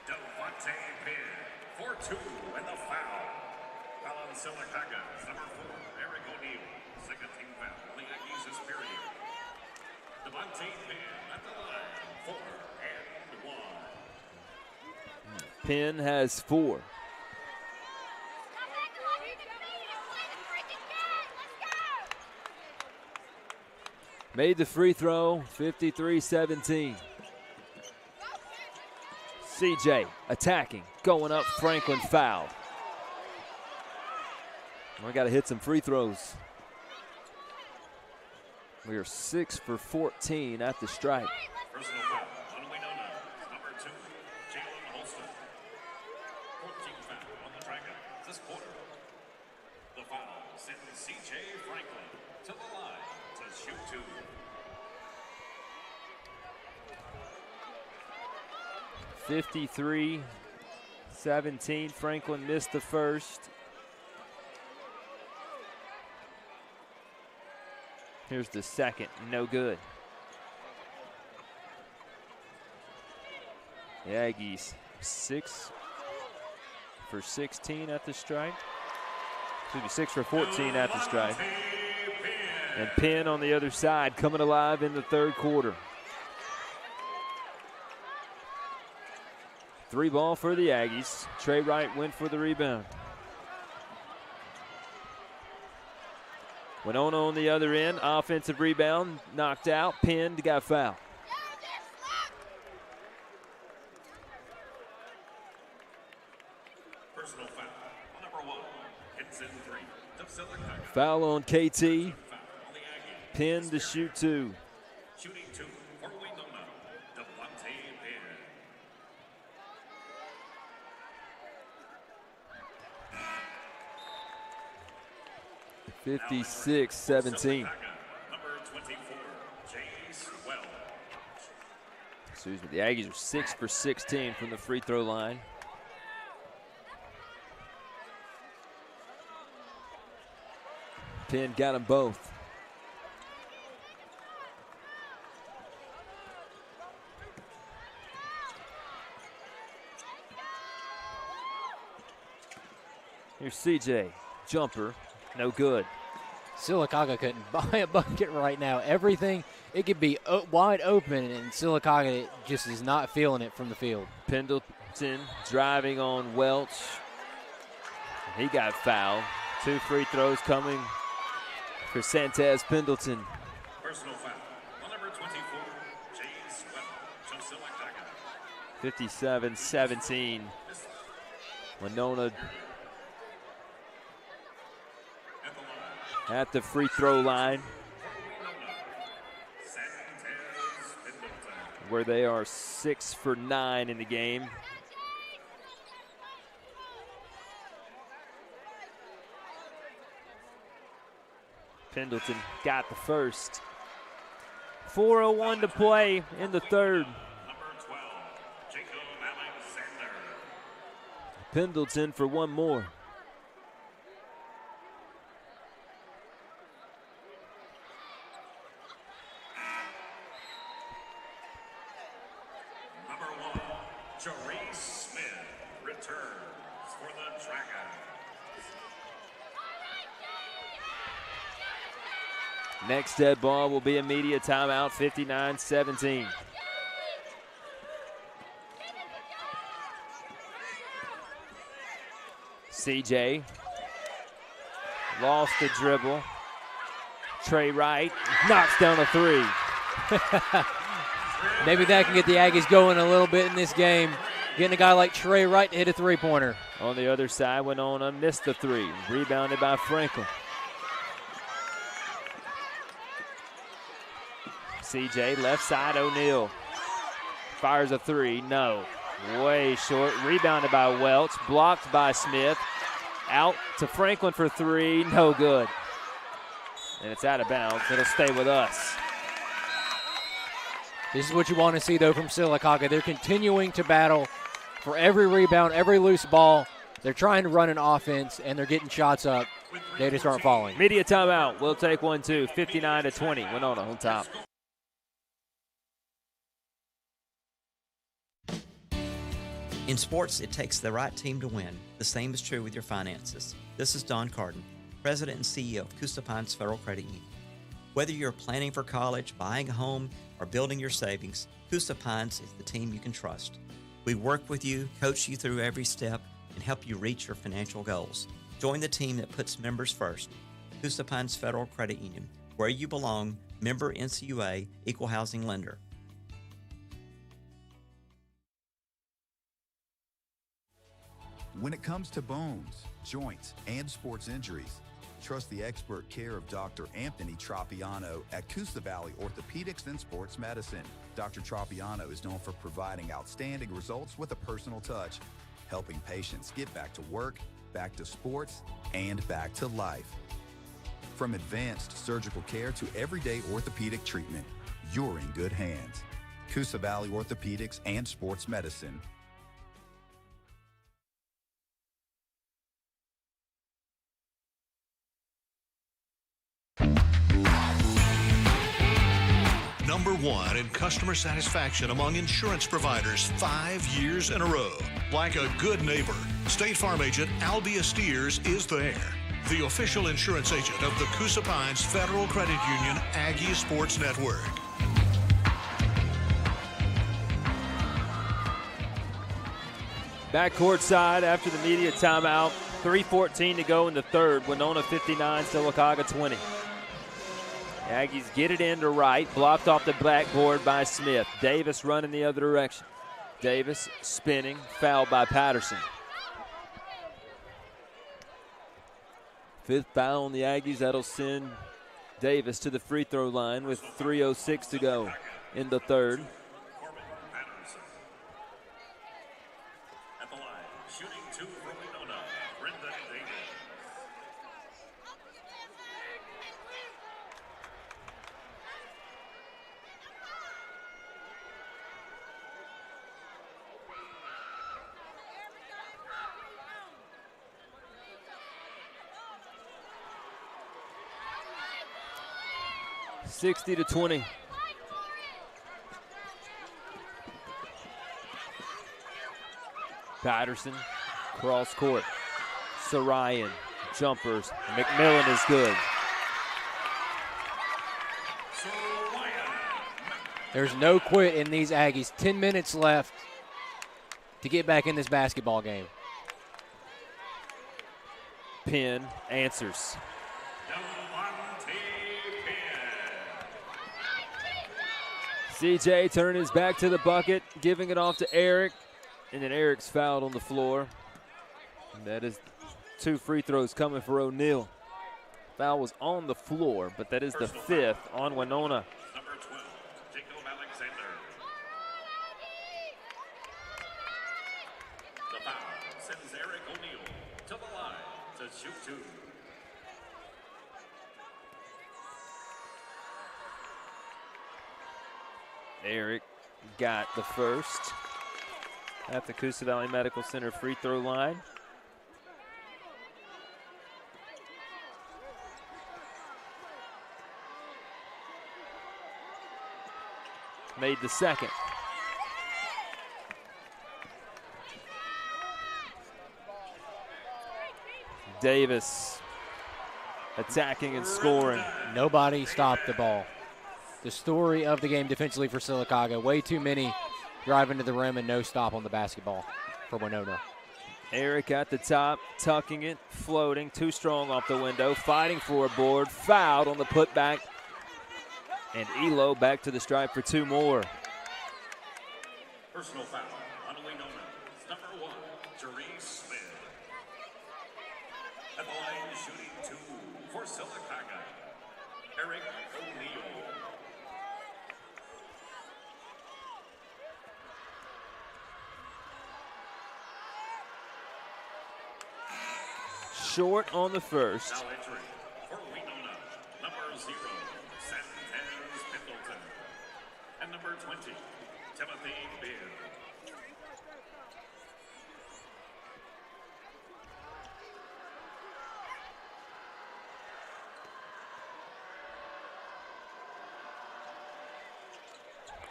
Devontae Penn for 2 and the foul. Foul on Sylacauga, number 4, Eric O'Neal, second team foul. Penn has 4. Made the free throw, 53-17. CJ attacking, going up, Franklin fouled. We got to hit some free throws. We are 6 for 14 at the stripe. Personal foul on Wenonah, number 2, Jalen Holston. 14th foul on the Dragons this quarter. The foul sends C.J. Franklin to the line to shoot 2. (53-17). Franklin missed the first. Here's the second, no good. The Aggies 6 for 16 at the stripe. Excuse me, 6 for 14 at the stripe. And Penn on the other side coming alive in the third quarter. 3 ball for the Aggies. Trey Wright went for the rebound. Wenonah on the other end, offensive rebound, knocked out, pinned, got fouled. Personal foul on number 1, Henson 3, of Sylacauga. Foul on KT, pinned to shoot 2. Shooting 2 for Wenonah, Devontae Penn. 56-17. Number 24, James Wells. Excuse me, the Aggies are 6 for 16 from the free throw line. Penn got them both. Here's CJ, jumper, no good. Sylacauga couldn't buy a bucket right now. Everything, it could be wide open, and Sylacauga just is not feeling it from the field. Pendleton driving on Welch. He got fouled. 2 free throws coming for Santez Pendleton. Personal foul on number 24, James Wells of Sylacauga. 57-17. Wenonah at the free throw line, where they are 6 for 9 in the game. Pendleton got the first. 4:01 to play in the third. Pendleton for one more. Number 1, Jerry Smith returns for the Dragons. Next dead ball will be a media timeout, 59-17. CJ lost the dribble. Trey Wright knocks down a 3. Maybe that can get the Aggies going a little bit in this game. Getting a guy like Trey Wright to hit a three-pointer. On the other side, Wenonah missed the 3. Rebounded by Franklin. CJ left side, O'Neal fires a 3. No, way short. Rebounded by Welch, blocked by Smith. Out to Franklin for 3, no good. And it's out of bounds. It'll stay with us. This is what you want to see, though, from Sylacauga. They're continuing to battle for every rebound, every loose ball. They're trying to run an offense, and they're getting shots up. They just aren't falling. Media timeout. We'll take 1, 2. 59-20. Wenonah on top. In sports, it takes the right team to win. The same is true with your finances. This is Don Carden, President and CEO of Coosa Pines Federal Credit Union. Whether you're planning for college, buying a home, or building your savings, Coosa Pines is the team you can trust. We work with you, coach you through every step, and help you reach your financial goals. Join the team that puts members first. Coosa Pines Federal Credit Union, where you belong, member NCUA, equal housing lender. When it comes to bones, joints, and sports injuries, trust the expert care of Dr. Anthony Tropiano at Coosa Valley Orthopedics and Sports Medicine. Dr. Tropiano is known for providing outstanding results with a personal touch, helping patients get back to work, back to sports, and back to life. From advanced surgical care to everyday orthopedic treatment, you're in good hands. Coosa Valley Orthopedics and Sports Medicine. Number 1 in customer satisfaction among insurance providers 5 years in a row. Like a good neighbor, State Farm agent Albia Steers is there. The official insurance agent of the Coosa Pines Federal Credit Union Aggie Sports Network. Back courtside after the media timeout. 3:14 to go in the third. Wenonah 59, Sylacauga 20. The Aggies get it in to right, blocked off the backboard by Smith. Davis running the other direction. Davis spinning, fouled by Patterson. Fifth foul on the Aggies. That'll send Davis to the free throw line with 3:06 to go in the third. At the line, shooting 2 for Wenonah, Brendan Davis. $60 to 20. Patterson, cross court. Sarayan, jumpers. McMillan is good. There's no quit in these Aggies. 10 minutes left to get back in this basketball game. Penn answers. CJ turning his back to the bucket, giving it off to Eric, and then Eric's fouled on the floor. And that is 2 free throws coming for O'Neal. Foul was on the floor, but that is the 5th on Wenonah. Number 12, Jacob Alexander. The foul sends Eric O'Neal to the line to shoot 2. Eric got the first at the Coosa Valley Medical Center free throw line. Made the second. Davis attacking and scoring. Nobody stopped the ball. The story of the game defensively for Sylacauga. Way too many driving to the rim and no stop on the basketball for Wenonah. Eric at the top, tucking it, floating, too strong off the window, fighting for a board, fouled on the putback. And Elo back to the stripe for 2 more. Personal foul on Wenonah. Number 1, Jeree Smith. At the line, shooting 2 for Sylacauga, Eric O'Neal. Short on the first. Now entering for Wenonah, number 0, Santez Pendleton. And number 20, Timothy Beard.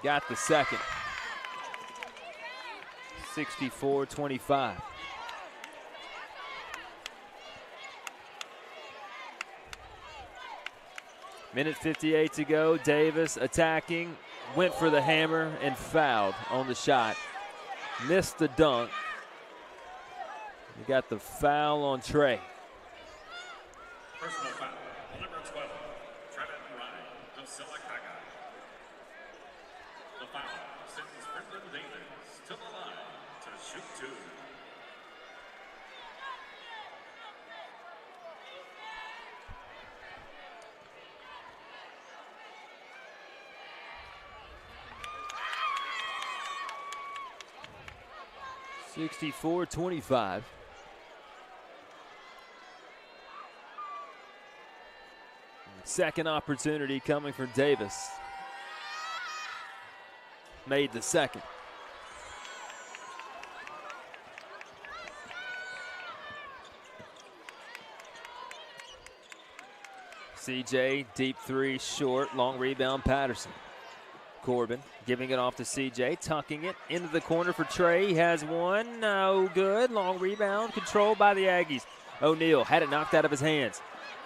Got the second. 64-25. Minute 58 to go. Davis attacking, went for the hammer and fouled on the shot. missed the dunk. You got the foul on Trey. Personal foul, number 12, Trevin Ryan of Sylacauga. The foul sends Brendan Davis to the line to shoot 2. (64-25). Second opportunity coming for Davis. Made the second. CJ, deep three, short, long rebound, Patterson. Corbin giving it off to CJ, tucking it into the corner for Trey. He has one, no good. Long rebound, controlled by the Aggies. O'Neal had it knocked out of his hands.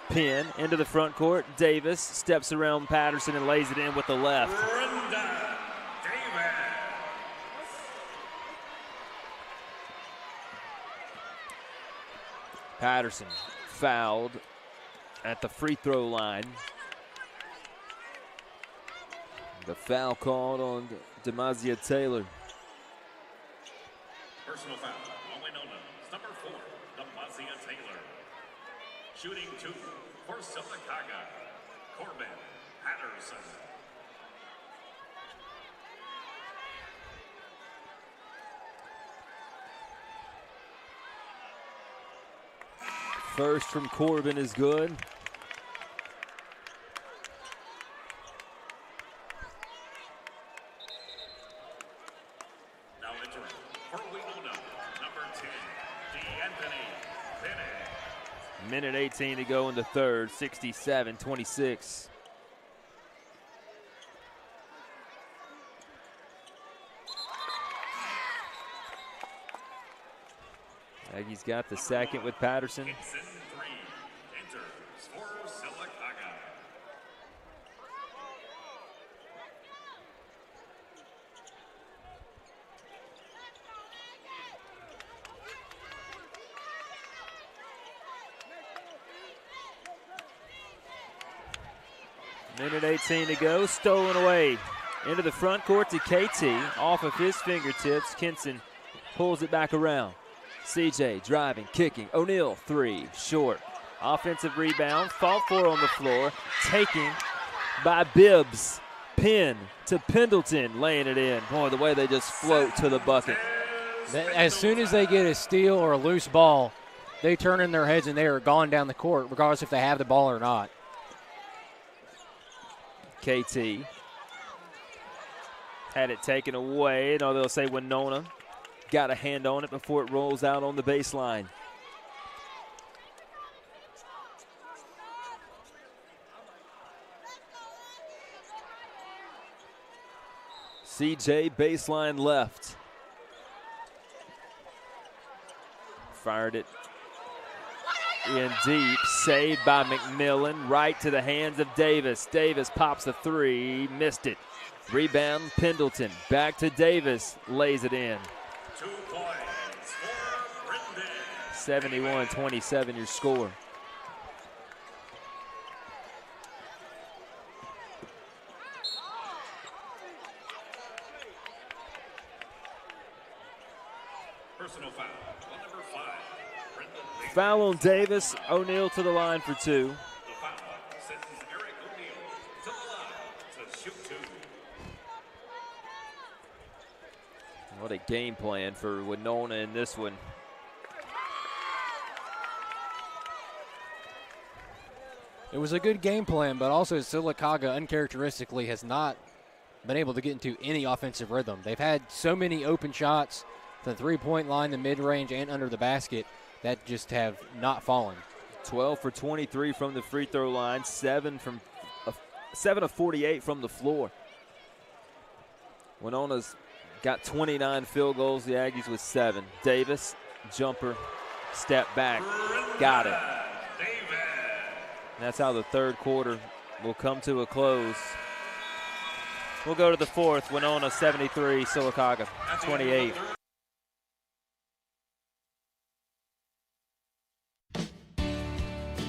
Pin into the front court. Davis steps around Patterson and lays it in with the left. Patterson fouled at the free throw line. The foul called on Demazia Taylor. Personal foul on Wenonah, number 4, Demazia Taylor. Shooting 2 for Sylacauga, Corbin Patterson. First from Corbin is good. Now entering for Wenonah, number 10, D'Anthony Bennett. Minute 18 to go in the third, 67-26. Aggies got the second with Patterson. Gibson 3 enters for Sylacauga. Minute 18 to go, stolen away into the front court to KT. Off of his fingertips, Kinson pulls it back around. CJ driving, kicking. O'Neal, 3, short. Offensive rebound, fought for on the floor. Taking by Bibbs. Pin to Pendleton, laying it in. Boy, the way they just float to the bucket. As soon as they get a steal or a loose ball, they turn in their heads and they are gone down the court, regardless if they have the ball or not. KT had it taken away. No, they'll say Wenonah got a hand on it before it rolls out on the baseline. CJ baseline left. Fired it in deep, saved by McMillan, right to the hands of Davis. Davis pops a 3, missed it. Rebound, Pendleton, back to Davis, lays it in. 2 points for Brendan. 71-27 your score. Personal foul on number 5, Brendan Davis. Foul on Davis. O'Neal to the line for 2. The foul sends Eric O'Neal to the line to shoot 2. What a game plan for Wenonah in this one. It was a good game plan, but also Sylacauga uncharacteristically has not been able to get into any offensive rhythm. They've had so many open shots to the three-point line, the mid-range, and under the basket that just have not fallen. 12 for 23 from the free throw line, 7 of 48 from the floor. Wenonah's got 29 field goals, the Aggies with 7. Davis, jumper, step back, got it. And that's how the third quarter will come to a close. We'll go to the fourth. Wenonah 73, Sylacauga 28.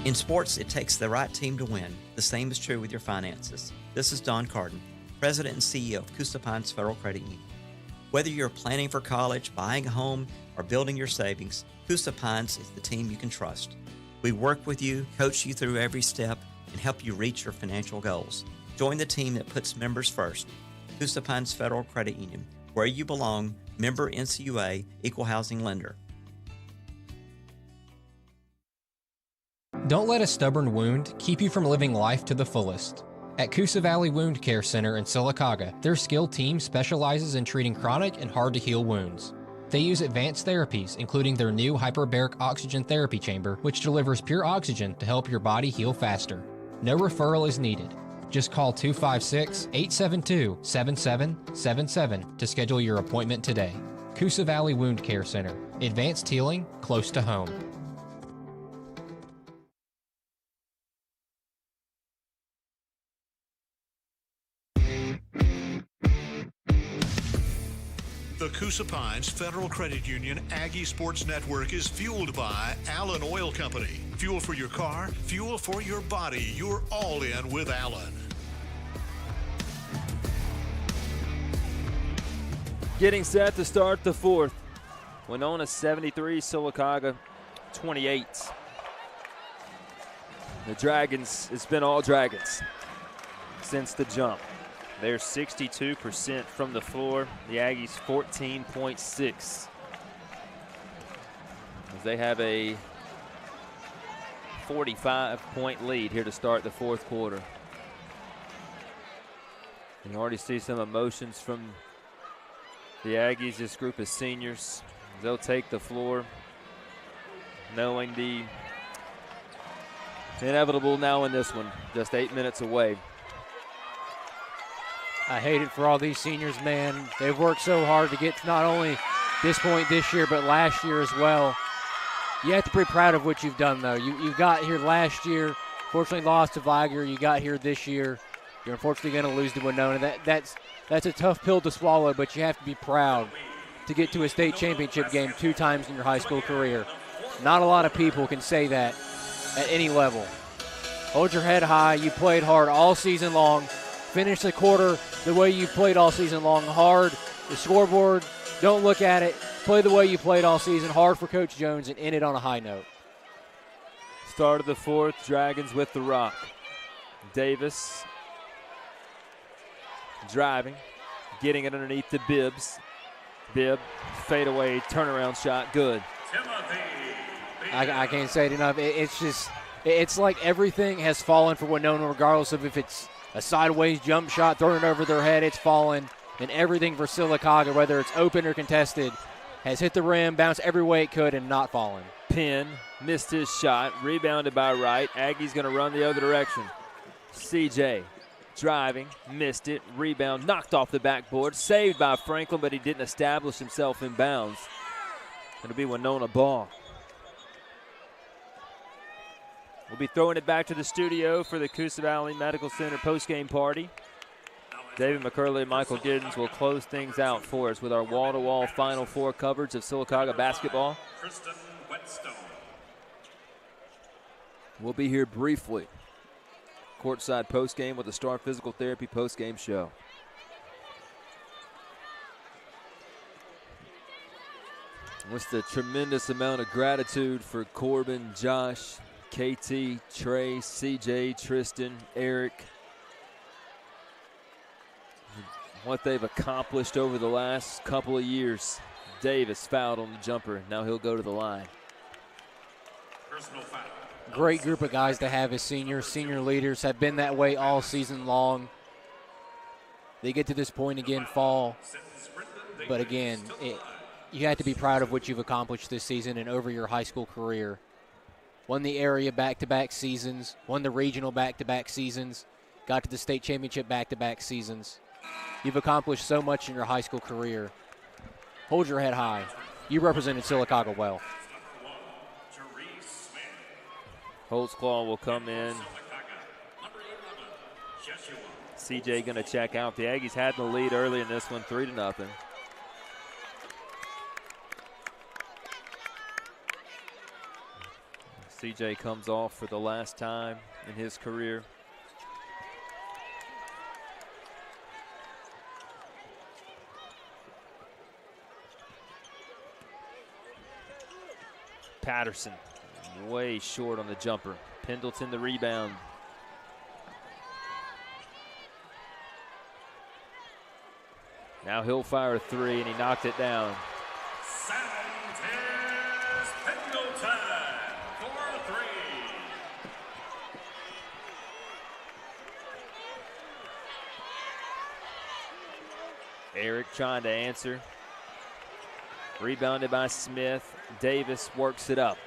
In sports, it takes the right team to win. The same is true with your finances. This is Don Carden, President and CEO of Coosa Pines Federal Credit Union. Whether you're planning for college, buying a home, or building your savings, Coosa Pines is the team you can trust. We work with you, coach you through every step, and help you reach your financial goals. Join the team that puts members first. Coosa Pines Federal Credit Union, where you belong, member NCUA, equal housing lender. Don't let a stubborn wound keep you from living life to the fullest. At Coosa Valley Wound Care Center in Sylacauga, their skilled team specializes in treating chronic and hard-to-heal wounds. They use advanced therapies, including their new hyperbaric oxygen therapy chamber, which delivers pure oxygen to help your body heal faster. No referral is needed. Just call 256-872-7777 to schedule your appointment today. Coosa Valley Wound Care Center. Advanced healing close to home. The Coosa Pines Federal Credit Union Aggie Sports Network is fueled by Allen Oil Company. Fuel for your car, fuel for your body. You're all in with Allen. Getting set to start the fourth. Wenonah 73, Sylacauga 28. The Dragons, it's been all Dragons since the jump. They're 62% from the floor. The Aggies 14.6. As they have a 45-point lead here to start the fourth quarter. You already see some emotions from the Aggies. This group of seniors, they'll take the floor knowing the inevitable now in this one, just 8 minutes away. I hate it for all these seniors, man. They've worked so hard to get to not only this point this year, but last year as well. You have to be proud of what you've done, though. You got here last year, fortunately lost to Viger. You got here this year. You're unfortunately going to lose to Wenonah. That's a tough pill to swallow, but you have to be proud to get to a state championship game 2 times in your high school career. Not a lot of people can say that at any level. Hold your head high. You played hard all season long. Finish the quarter the way you played all season long, hard. The scoreboard, don't look at it. Play the way you played all season, hard for Coach Jones, and end it on a high note. Start of the fourth, Dragons with the rock. Davis driving, getting it underneath the Bibbs. Bibb, fadeaway, turnaround shot, good. I can't say it enough. It's like everything has fallen for Wenonah, regardless of if it's a sideways jump shot, thrown it over their head, it's fallen. And everything for Sylacauga, whether it's open or contested, has hit the rim, bounced every way it could, and not fallen. Penn missed his shot, rebounded by Wright. Aggie's going to run the other direction. CJ driving, missed it, rebound, knocked off the backboard, saved by Franklin, but he didn't establish himself in bounds. It'll be Wenonah ball. We'll be throwing it back to the studio for the Coosa Valley Medical Center postgame party. David McCurley and Michael Giddens will close things out for us with our wall-to-wall Final Four coverage of Sylacauga basketball. We'll be here briefly. Courtside postgame with the Star Physical Therapy postgame show. With the tremendous amount of gratitude for Corbin, Josh, KT, Trey, CJ, Tristan, Eric, what they've accomplished over the last couple of years. Davis fouled on the jumper. Now he'll go to the line. Great group of guys to have as seniors. Senior leaders have been that way all season long. They get to this point again, fall. But again, you have to be proud of what you've accomplished this season and over your high school career. Won the area back-to-back seasons, won the regional back-to-back seasons, got to the state championship back-to-back seasons. You've accomplished so much in your high school career. Hold your head high. You represented Sylacauga well. Holtzclaw will come in. CJ going to check out. The Aggies had the lead early in this one, 3-0. CJ comes off for the last time in his career. Patterson way short on the jumper. Pendleton the rebound. Now he'll fire a three, and he knocked it down. Pendleton for three. Eric trying to answer. Rebounded by Smith. Davis works it up.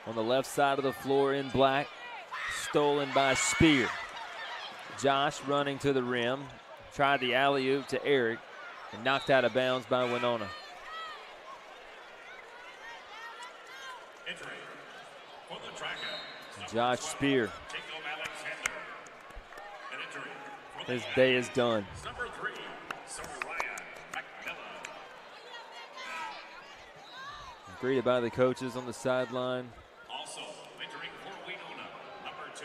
On the left side of the floor in black. Stolen by Spear. Josh running to the rim. Tried the alley-oop to Eric. And knocked out of bounds by Wenonah. Josh Spear. His day is done. Greeted by the coaches on the sideline. Also entering for Wenonah, number 2,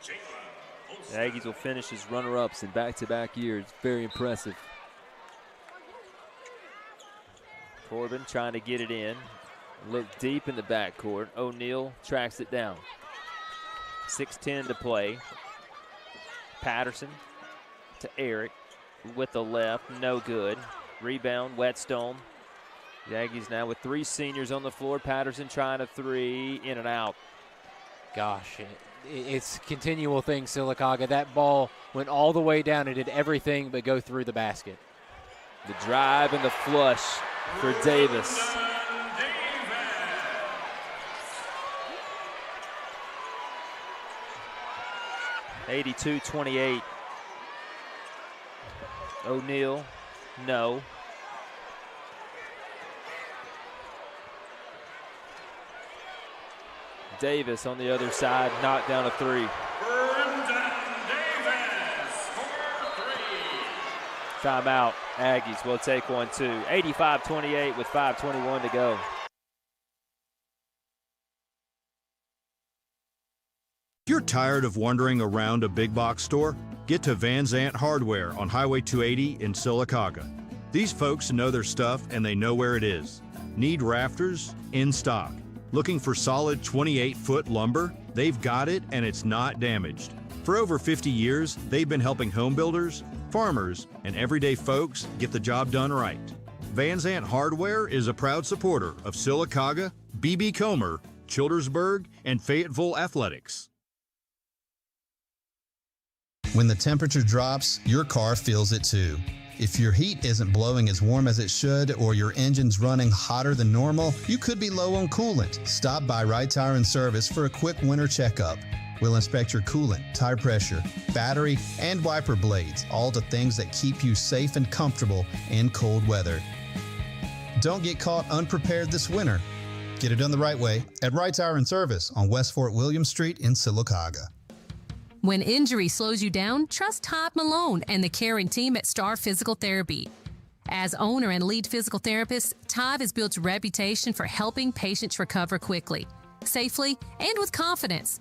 Jalen. The Aggies will finish as runner-ups in back-to-back years. Very impressive. Corbin trying to get it in. Look deep in the backcourt. O'Neal tracks it down. 6:10 to play. Patterson to Eric with the left, no good. Rebound, Whetstone. The Aggies now with 3 seniors on the floor. Patterson trying a three, in and out. Gosh, it's a continual thing, Sylacauga. That ball went all the way down. It did everything but go through the basket. The drive and the flush for Davis. (82-28). O'Neal, no. Davis on the other side, knocked down a three. Timeout. Aggies will take 1-2. 85-28 with 5:21 to go. If you're tired of wandering around a big box store, get to Van Zant Hardware on Highway 280 in Sylacauga. These folks know their stuff and they know where it is. Need rafters? In stock. Looking for solid 28-foot lumber? They've got it and it's not damaged. For over 50 years, they've been helping home builders, farmers, and everyday folks get the job done right. Van Zant Hardware is a proud supporter of Sylacauga, B.B. Comer, Childersburg, and Fayetteville Athletics. When the temperature drops, your car feels it too. If your heat isn't blowing as warm as it should or your engine's running hotter than normal, you could be low on coolant. Stop by Right Tire and Service for a quick winter checkup. We'll inspect your coolant, tire pressure, battery, and wiper blades, all the things that keep you safe and comfortable in cold weather. Don't get caught unprepared this winter. Get it done the right way at Right Tire and Service on West Fort William Street in Sylacauga. When injury slows you down, trust Todd Malone and the caring team at Star Physical Therapy. As owner and lead physical therapist, Todd has built a reputation for helping patients recover quickly, safely, and with confidence.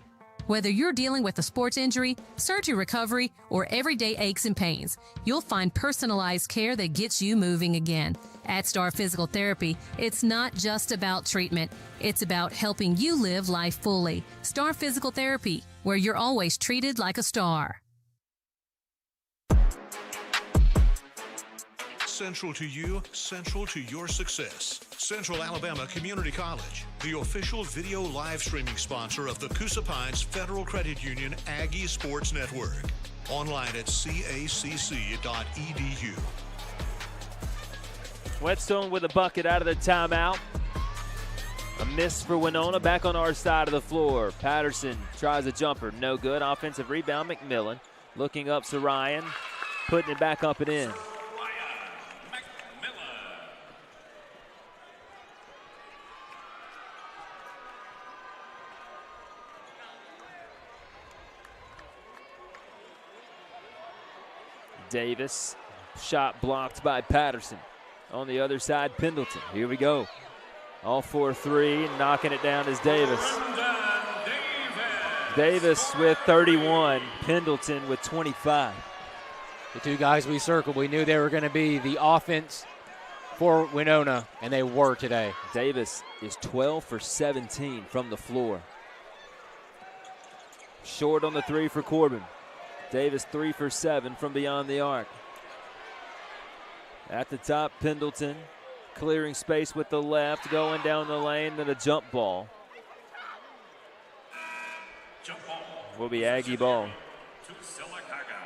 Whether you're dealing with a sports injury, surgery recovery, or everyday aches and pains, you'll find personalized care that gets you moving again. At Star Physical Therapy, it's not just about treatment. It's about helping you live life fully. Star Physical Therapy, where you're always treated like a star. Central to you, central to your success. Central Alabama Community College, the official video live streaming sponsor of the Coosa Pines Federal Credit Union Aggie Sports Network. Online at cacc.edu. Whetstone with a bucket out of the timeout. A miss for Wenonah, back on our side of the floor. Patterson tries a jumper, no good. Offensive rebound, McMillan. Looking up, Sarayan, putting it back up and in. Davis, shot blocked by Patterson. On the other side, Pendleton. Here we go. All 4-3, knocking it down is Davis. Davis with 31, Pendleton with 25. The two guys we circled, we knew they were going to be the offense for Wenonah, and they were today. Davis is 12 for 17 from the floor. Short on the three for Corbin. Davis 3 for 7 from beyond the arc. At the top, Pendleton clearing space with the left, going down the lane, then a jump ball. Will be Aggie ball. To Sylacauga.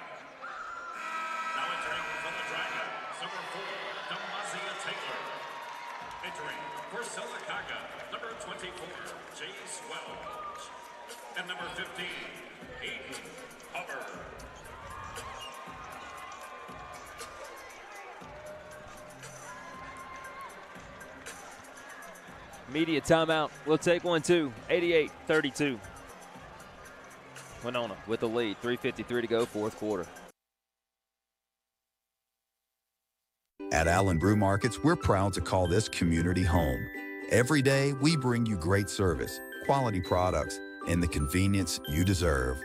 Now entering from the Dragon, number 4, Demazia Taylor. Entering for Sylacauga, number 24, Jace Welch. And number 15, Aiden Hubbard. Media timeout. We'll take one, too. 88-32. Wenonah with the lead. 3:53 to go, fourth quarter. At Allen Brew Markets, we're proud to call this community home. Every day, we bring you great service, quality products, and the convenience you deserve.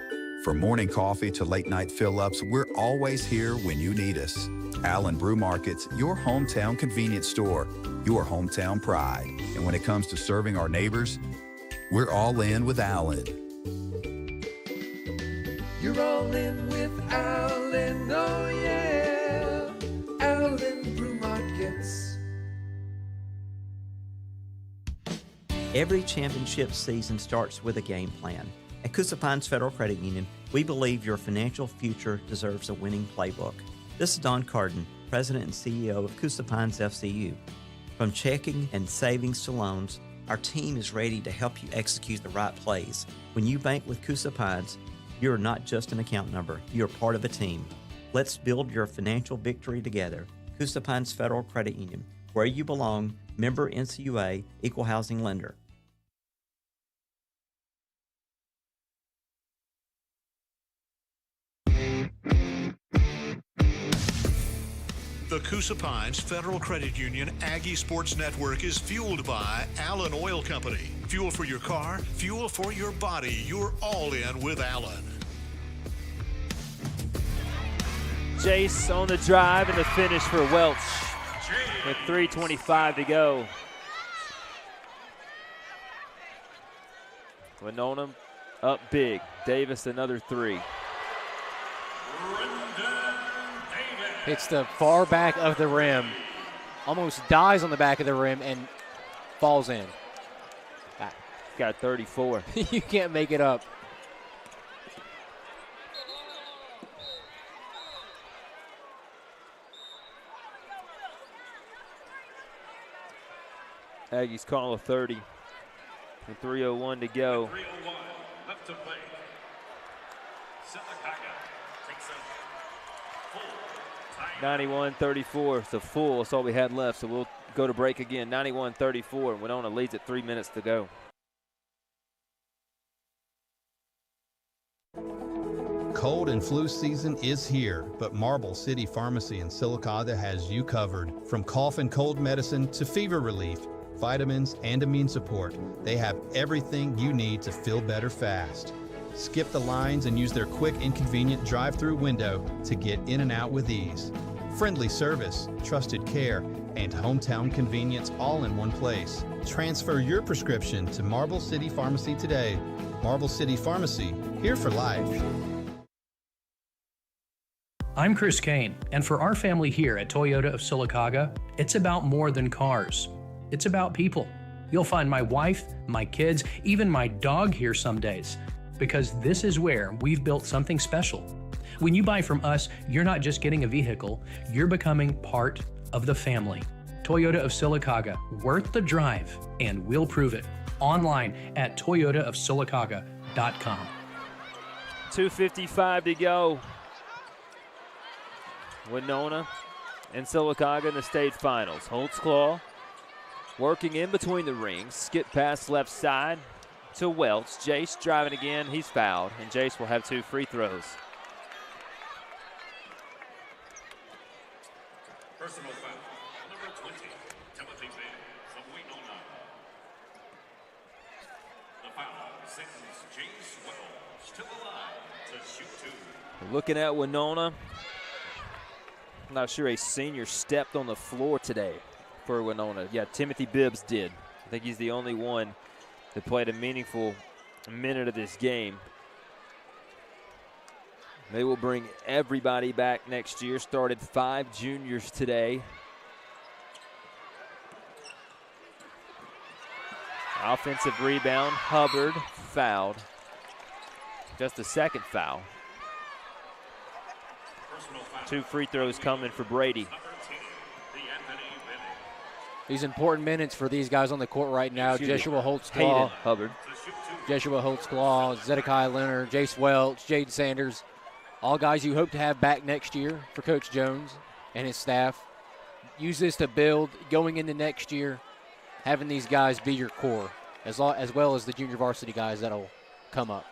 From morning coffee to late-night fill-ups, we're always here when you need us. Allen Brew Markets, your hometown convenience store, your hometown pride. And when it comes to serving our neighbors, we're all in with Allen. You're all in with Allen, oh yeah, Allen Brew Markets. Every championship season starts with a game plan. At Coosa Pines Federal Credit Union, we believe your financial future deserves a winning playbook. This is Don Carden, President and CEO of Coosa Pines FCU. From checking and savings to loans, our team is ready to help you execute the right plays. When you bank with Coosa Pines, you're not just an account number, you're part of a team. Let's build your financial victory together. Coosa Pines Federal Credit Union, where you belong, member NCUA, equal housing lender. The Coosa Pines Federal Credit Union Aggie Sports Network is fueled by Allen Oil Company. Fuel for your car, fuel for your body. You're all in with Allen. Jace on the drive and the finish for Welch with 3:25 to go. Wenonah up big. Davis another three. Hits the far back of the rim, almost dies on the back of the rim and falls in. Got 34. You can't make it up. Aggies call a 30 with 3:01 to go. 3:01 left to play. Sylacauga takes a full time. 91-34. It's a full. That's all we had left, so we'll go to break again. 91-34. Wenonah leads at 3 minutes to go. Cold and flu season is here, but Marble City Pharmacy in Sylacauga has you covered. From cough and cold medicine to fever relief, vitamins, and immune support, they have everything you need to feel better fast. Skip the lines and use their quick and convenient drive-through window to get in and out with ease. Friendly service, trusted care, and hometown convenience all in one place. Transfer your prescription to Marble City Pharmacy today. Marble City Pharmacy, here for life. I'm Chris Kane, and for our family here at Toyota of Sylacauga, it's about more than cars. It's about people. You'll find my wife, my kids, even my dog here some days, because this is where we've built something special. When you buy from us, you're not just getting a vehicle, you're becoming part of the family. Toyota of Sylacauga, worth the drive, and we'll prove it. Online at toyotaofsylacauga.com. 2:55 to go. Wenonah and Sylacauga in the state finals. Holtzclaw working in between the rings. Skip pass left side to Welch. Jace driving again. He's fouled, and Jace will have 2 free throws. Personal foul, number 20, Timothy Bain from Wenonah. The foul, sends Jace Wells to the line to shoot 2. Looking at Wenonah, I'm not sure a senior stepped on the floor today for Wenonah. Yeah, Timothy Bibbs did. I think he's the only one that played a meaningful minute of this game. They will bring everybody back next year. Started 5 juniors today. Offensive rebound, Hubbard fouled. Just the second foul. 2 free throws coming for Brady. These important minutes for these guys on the court right now. Joshua Holtz-Claw, Hubbard. Joshua Holtz-Claw, Zedekiah Leonard, Jace Welch, Jaden Sanders. All guys you hope to have back next year for Coach Jones and his staff. Use this to build going into next year, having these guys be your core, as well as the junior varsity guys that'll come up.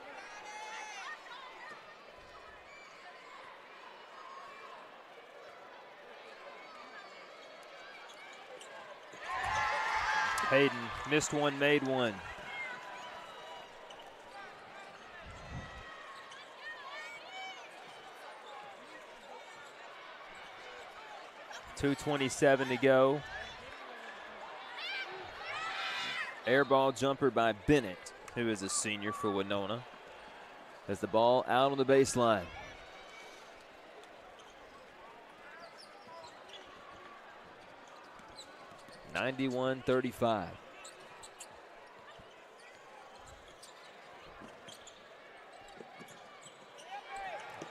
Hayden missed one, made one. .227 to go. Air ball jumper by Bennett, who is a senior for Wenonah. Has the ball out on the baseline. .91-35.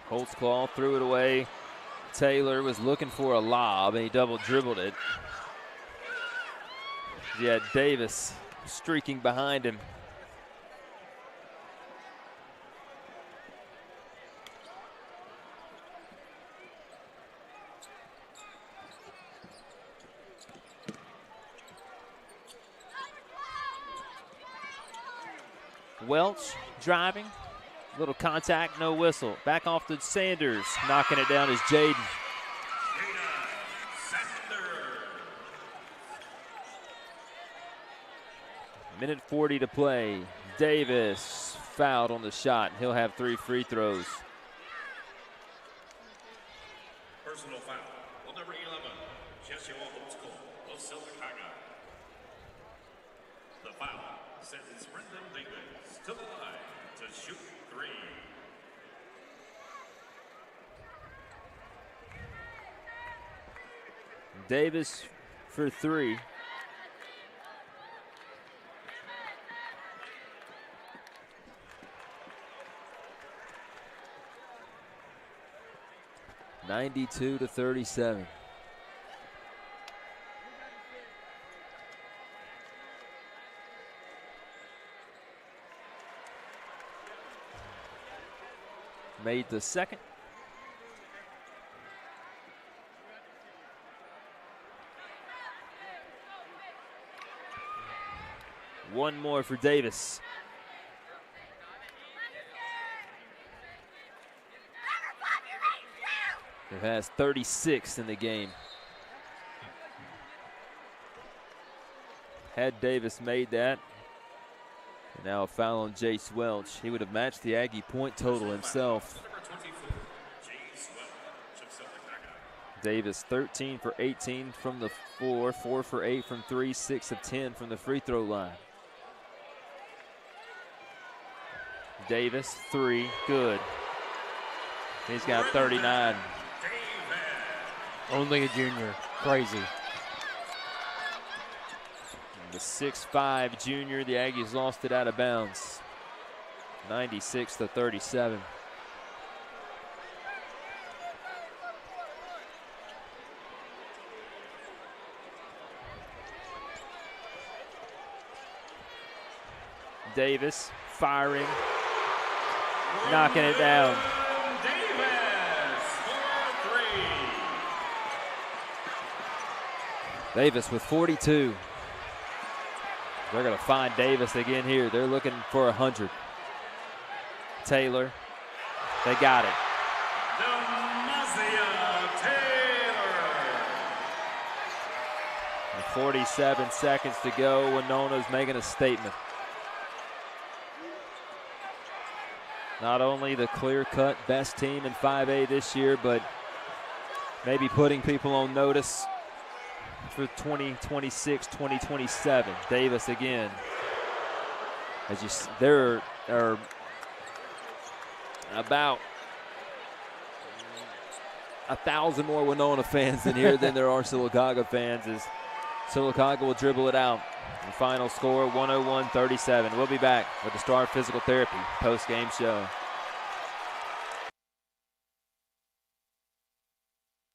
Holtz-Claw threw it away. Taylor was looking for a lob, and he double dribbled it. He had Davis streaking behind him. Welch driving. Little contact, no whistle. Back off to Sanders. Knocking it down is Jaden. Minute 40 to play. Davis fouled on the shot. He'll have 3 free throws. Personal foul on number 11, Joshua Holtz-Claw of Sylacauga. The foul sends Brendan Davis to the line to shoot 3. Davis for 3. .92-37. Made the second. One more for Davis. Who has 36 in the game. Had Davis made that, and now a foul on Jace Welch. He would have matched the Aggie point total himself. Davis 13 for 18 from the floor, 4 for 8 from 3, 6 of 10 from the free throw line. Davis, 3, good. He's got 39. Only a junior, crazy. And the 6'5" junior, the Aggies lost it out of bounds. 96-37. Davis firing, knocking it down. Davis with 42. They're going to find Davis again here. They're looking for 100. Taylor, they got it. 47 seconds to go. Wenonah's making a statement. not only the clear-cut best team in 5A this year, but maybe putting people on notice for 2026, 2027. Davis again. There are about 1,000 more Wenonah fans in here than there are Sylacauga fans, as Sylacauga will dribble it out. The final score, 101-37. We'll be back with the Star Physical Therapy post-game show.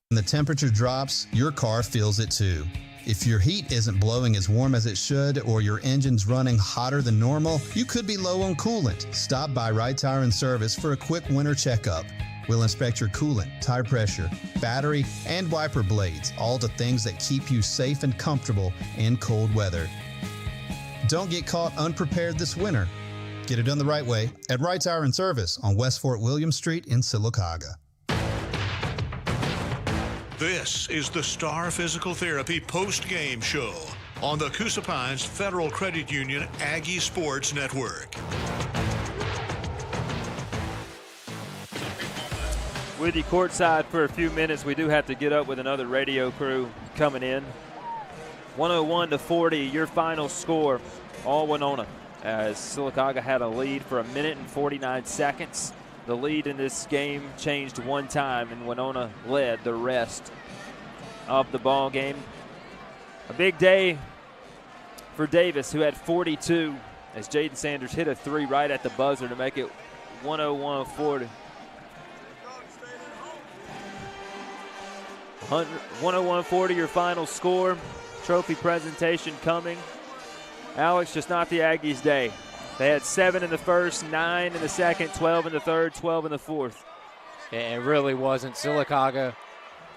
When the temperature drops, your car feels it too. If your heat isn't blowing as warm as it should or your engine's running hotter than normal, you could be low on coolant. Stop by Right Tire and Service for a quick winter checkup. We'll inspect your coolant, tire pressure, battery, and wiper blades, all the things that keep you safe and comfortable in cold weather. Don't get caught unprepared this winter. Get it done the right way at Right Tire and Service on West Fort William Street in Sylacauga. This is the Star Physical Therapy post-game show on the Coosa Pines Federal Credit Union Aggie Sports Network. With you courtside for a few minutes. We do have to get up with another radio crew coming in. 101-40, your final score, all Wenonah, as Sylacauga had a lead for 1 minute and 49 seconds. The lead in this game changed one time, and Wenonah led the rest of the ball game. A big day for Davis, who had 42, as Jaden Sanders hit a three right at the buzzer to make it 101-40. 101-40, your final score. Trophy presentation coming. Alex, just not the Aggies' day. They had 7 in the first, 9 in the second, 12 in the third, 12 in the fourth. It really wasn't. Sylacauga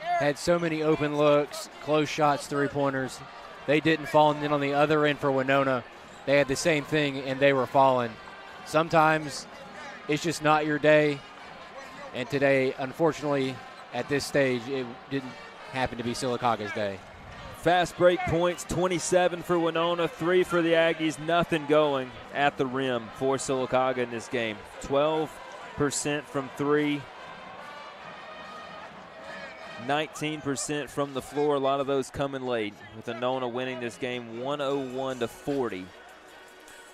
had so many open looks, close shots, three-pointers. They didn't fall. And then on the other end for Wenonah, they had the same thing, and they were falling. Sometimes it's just not your day. And today, unfortunately, at this stage, it didn't happen to be Sylacauga's day. Fast break points, 27 for Wenonah, 3 for the Aggies, nothing going at the rim for Sylacauga in this game. 12% from 3, 19% from the floor, a lot of those coming late, with Wenonah winning this game 101-40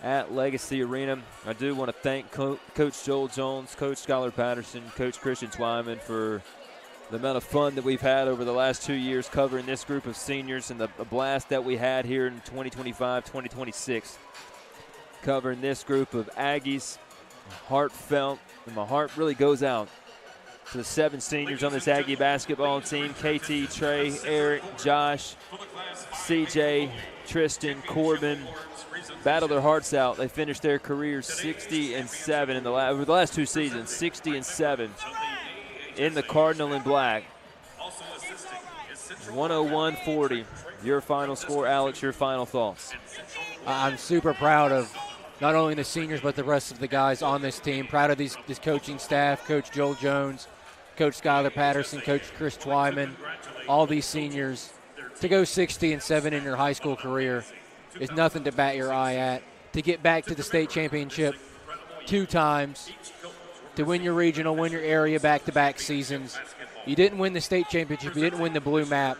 at Legacy Arena. I do want to thank Coach Joel Jones, Coach Skylar Patterson, Coach Christian Twyman for the amount of fun that we've had over the last 2 years covering this group of seniors, and the blast that we had here in 2025, 2026, covering this group of Aggies. Heartfelt, and my heart really goes out to the 7 seniors on this Aggie basketball team: KT, Trey, Eric, Josh, CJ, Tristan, Corbin. Battled their hearts out. They finished their careers 60-7 over the last 2 seasons, 60-7. In the Cardinal and black. 101-40. Your final score, Alex, your final thoughts. I'm super proud of not only the seniors but the rest of the guys on this team. Proud of this coaching staff, Coach Joel Jones, Coach Skylar Patterson, Coach Chris Twyman, all these seniors. To go 60-7 in your high school career is nothing to bat your eye at. To get back to the state championship 2 times, to win your regional, win your area back-to-back seasons. You didn't win the state championship. You didn't win the blue map.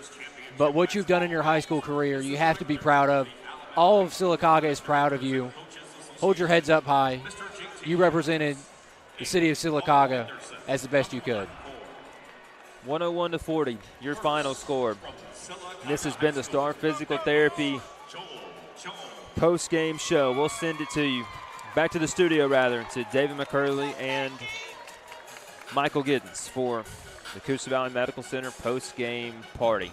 But what you've done in your high school career, you have to be proud of. All of Sylacauga is proud of you. Hold your heads up high. You represented the city of Sylacauga as the best you could. 101-40, your final score. This has been the Star Physical Therapy post-game show. We'll send it to you. Back to the studio, rather, to David McCurley and Michael Giddens for the Coosa Valley Medical Center post-game party.